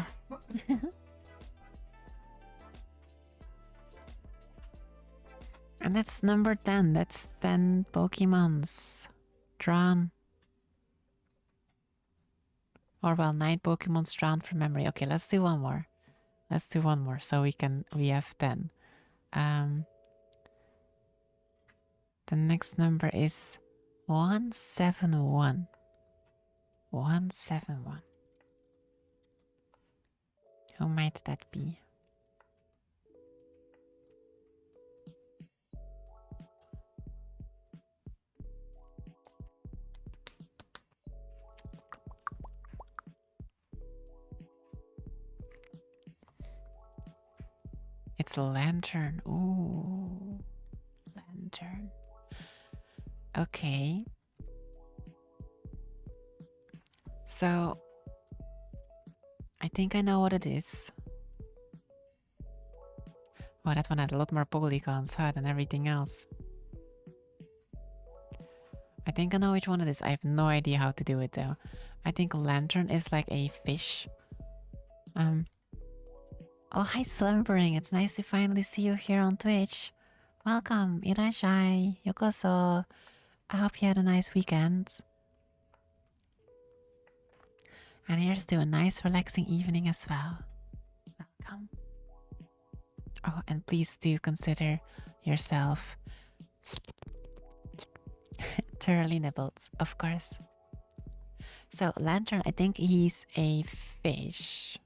And that's number 10, that's 10 Pokemons drawn. Or well, 9 Pokemons drawn from memory. Okay, let's do one more. Let's do one more so we have 10. The next number is 171. 171. Who might that be? It's a lantern. Ooh, lantern. Okay. So, I think I know what it is. Oh, that one had a lot more polygons than everything else. I think I know which one it is. I have no idea how to do it though. I think lantern is like a fish. Oh, hi Slumbering. It's nice to finally see you here on Twitch. Welcome, irashai, yokoso. I hope you had a nice weekend. And here's to a nice relaxing evening as well. Welcome. Oh, and please do consider yourself thoroughly nibbled, of course. So, lantern, I think he's a fish.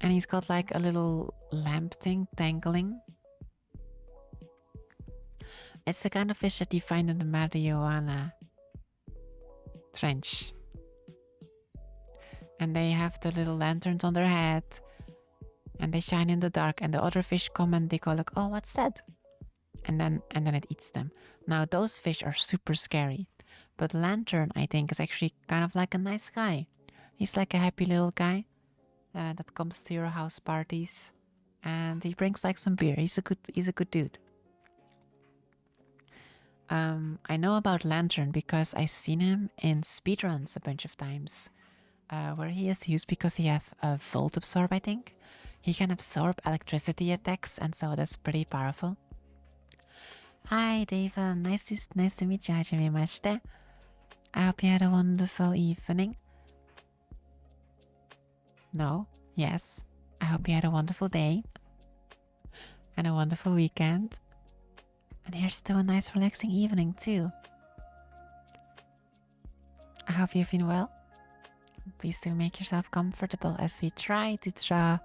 And he's got like a little lamp thing dangling. It's the kind of fish that you find in the Marijuana Trench. And they have the little lanterns on their head. And they shine in the dark. And the other fish come and they go like, oh, what's that? And then it eats them. Now, those fish are super scary. But Lantern, I think, is actually kind of like a nice guy. He's like a happy little guy that comes to your house parties. And he brings like some beer. He's a good dude. I know about Lantern because I've seen him in speedruns a bunch of times. Where he is used because he has a Volt Absorb, I think. He can absorb electricity attacks, and so that's pretty powerful. Hi, Deva. Nice to meet you. Hajimemashite. I hope you had a wonderful evening. No? Yes. I hope you had a wonderful day. And a wonderful weekend. And here's to a nice relaxing evening too. I hope you've been well. Please do make yourself comfortable as we try to draw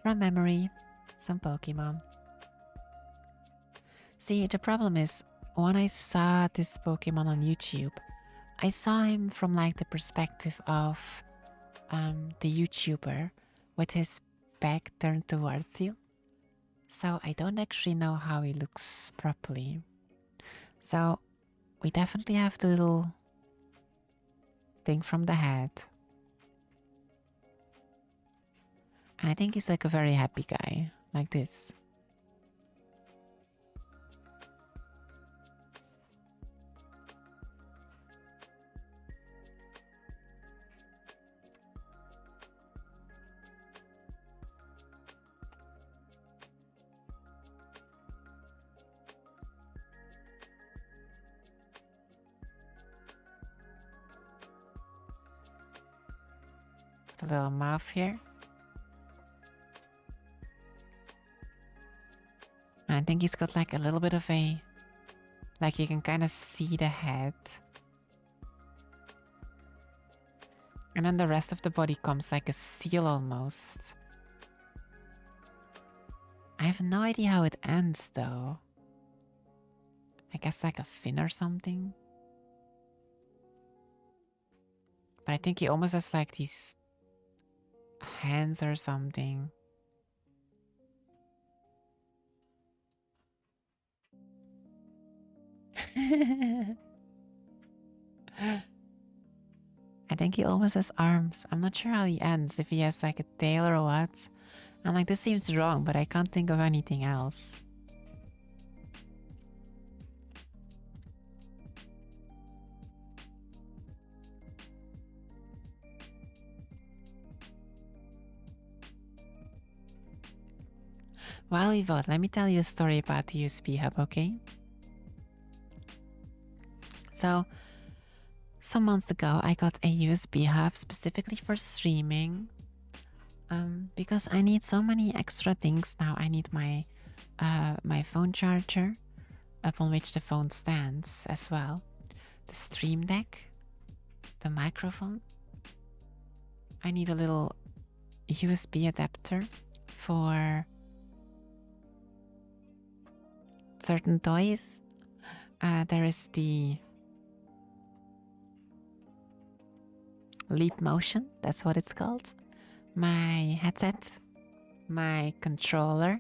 from memory some Pokemon. See, the problem is when I saw this Pokemon on YouTube, I saw him from like the perspective of the YouTuber with his back turned towards you. So I don't actually know how he looks properly. So we definitely have the little thing from the head. And I think he's like a very happy guy, like this. The little mouth here. And I think he's got like a little bit of a, like you can kind of see the head. And then the rest of the body comes like a seal almost. I have no idea how it ends though. I guess like a fin or something. But I think he almost has like these hands or something. I think he almost has arms. I'm not sure how he ends, if he has like a tail or what. I'm like, this seems wrong, but I can't think of anything else. While we vote, let me tell you a story about the USB hub, okay? So, some months ago, I got a USB hub specifically for streaming. Because I need so many extra things now. I need my my phone charger, upon which the phone stands as well. The stream deck, the microphone. I need a little USB adapter for certain toys. There is the Leap Motion, that's what it's called. My headset, my controller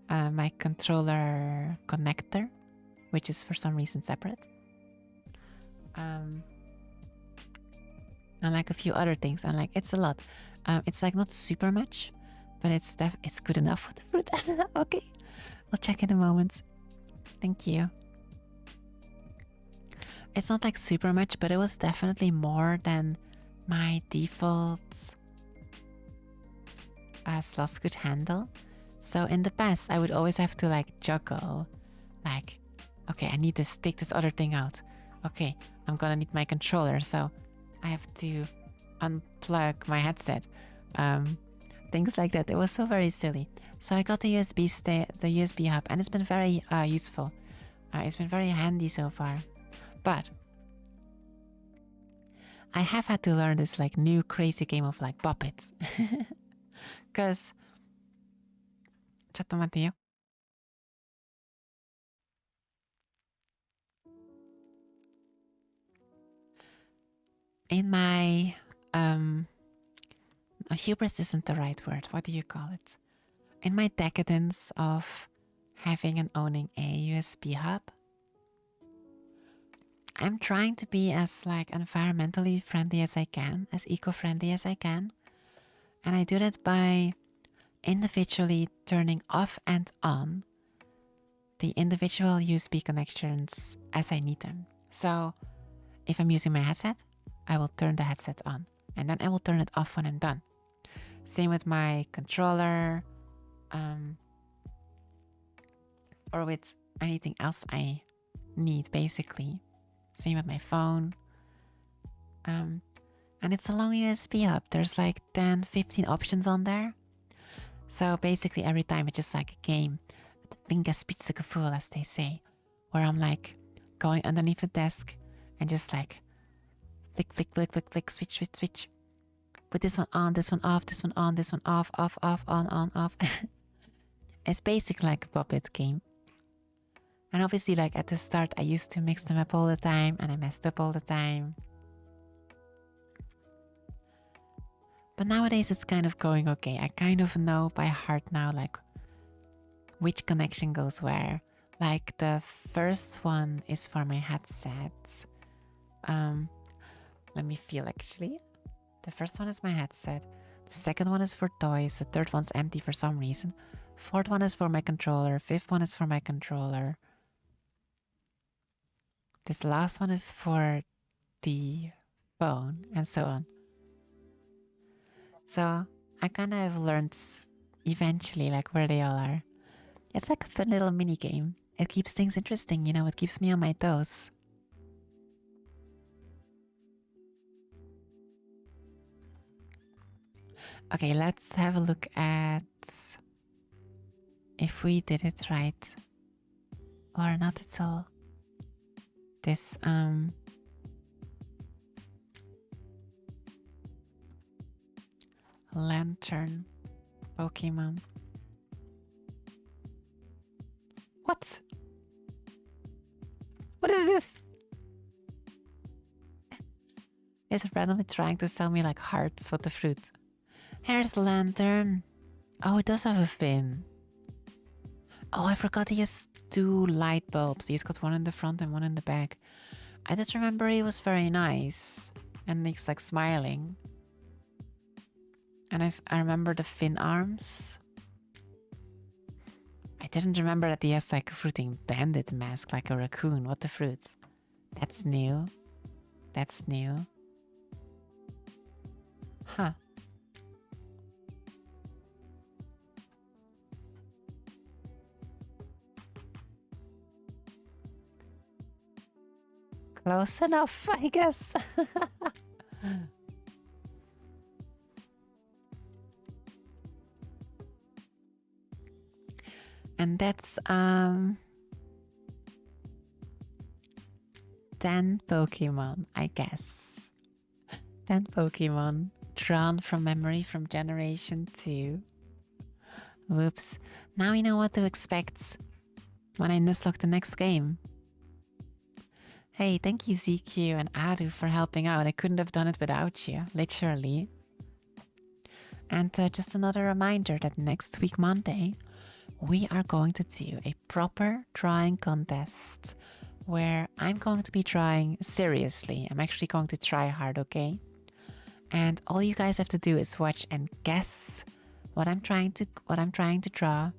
connector, which is for some reason separate. And like a few other things. And like it's a lot. It's like not super much, but it's good enough for the fruit. Okay, we'll check in a moment. Thank you. It's not like super much, but it was definitely more than my default slots could handle. So in the past, I would always have to like juggle, like, okay, I need to take this other thing out. Okay, I'm gonna need my controller, so I have to unplug my headset. Things like that. It was so very silly. So I got the USB hub, and it's been very useful. It's been very handy so far. But I have had to learn this like new crazy game of like puppets. Cause in my hubris isn't the right word. What do you call it? In my decadence of having and owning a USB hub, I'm trying to be as like environmentally friendly as I can, as eco-friendly as I can. And I do that by individually turning off and on the individual USB connections as I need them. So if I'm using my headset, I will turn the headset on and then I will turn it off when I'm done. Same with my controller, or with anything else I need, basically. Same with my phone. And it's a long USB hub. There's like 10, 15 options on there. So basically every time it's just like a game. The Fingerspitzengefühl, as they say. Where I'm like going underneath the desk and just like flick, flick, flick, flick, flick, switch, switch, switch. Put this one on, this one off, this one on, this one off, off, off, on, off. It's basically like a puppet game. And obviously, like at the start, I used to mix them up all the time and I messed up all the time. But nowadays, it's kind of going okay. I kind of know by heart now, like which connection goes where. Like the first one is for my headset. Let me feel actually. The first one is my headset. The second one is for toys. The third one's empty for some reason. Fourth one is for my controller. Fifth one is for my controller. This last one is for the phone, and so on. So I kind of learned eventually like where they all are. It's like a fun little mini game. It keeps things interesting, you know, it keeps me on my toes. Okay, let's have a look at if we did it right or not at all. This lantern Pokemon. What? What is this? It's randomly trying to sell me like hearts with the fruit. Here's the lantern. Oh, it does have a fin. Oh, I forgot he has 2 light bulbs. He's got one in the front and one in the back. I just remember he was very nice. And he's like smiling. And I remember the fin arms. I didn't remember that he has like a fruiting bandit mask, like a raccoon. What the fruit? That's new. That's new. Huh. Close enough, I guess. And that's 10 Pokemon, I guess. 10 Pokemon drawn from memory from Generation 2. Whoops. Now you know what to expect when I nuzlocke the next game. Hey, thank you ZQ and Adu for helping out. I couldn't have done it without you, literally. And just another reminder that next week, Monday, we are going to do a proper drawing contest where I'm going to be drawing seriously. I'm actually going to try hard, okay? And all you guys have to do is watch and guess what I'm trying to draw.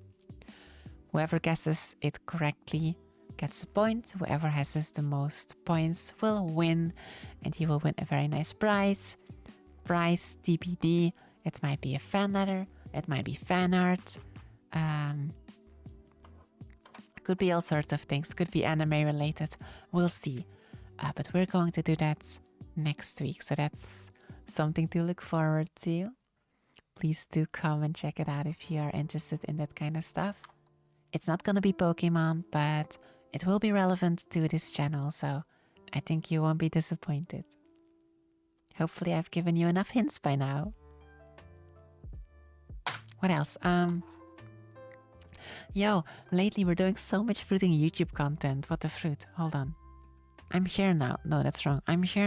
Whoever guesses it correctly gets a point. Whoever has the most points will win, and he will win a very nice prize. Prize TBD. It might be a fan letter. It might be fan art. Could be all sorts of things. Could be anime related. We'll see. But we're going to do that next week. So that's something to look forward to. Please do come and check it out if you are interested in that kind of stuff. It's not going to be Pokemon, but it will be relevant to this channel. So I think you won't be disappointed. Hopefully I've given you enough hints by now. What else? Yo, lately we're doing so much fruiting YouTube content. What the fruit? Hold on. I'm here now. No, that's wrong. I'm here now.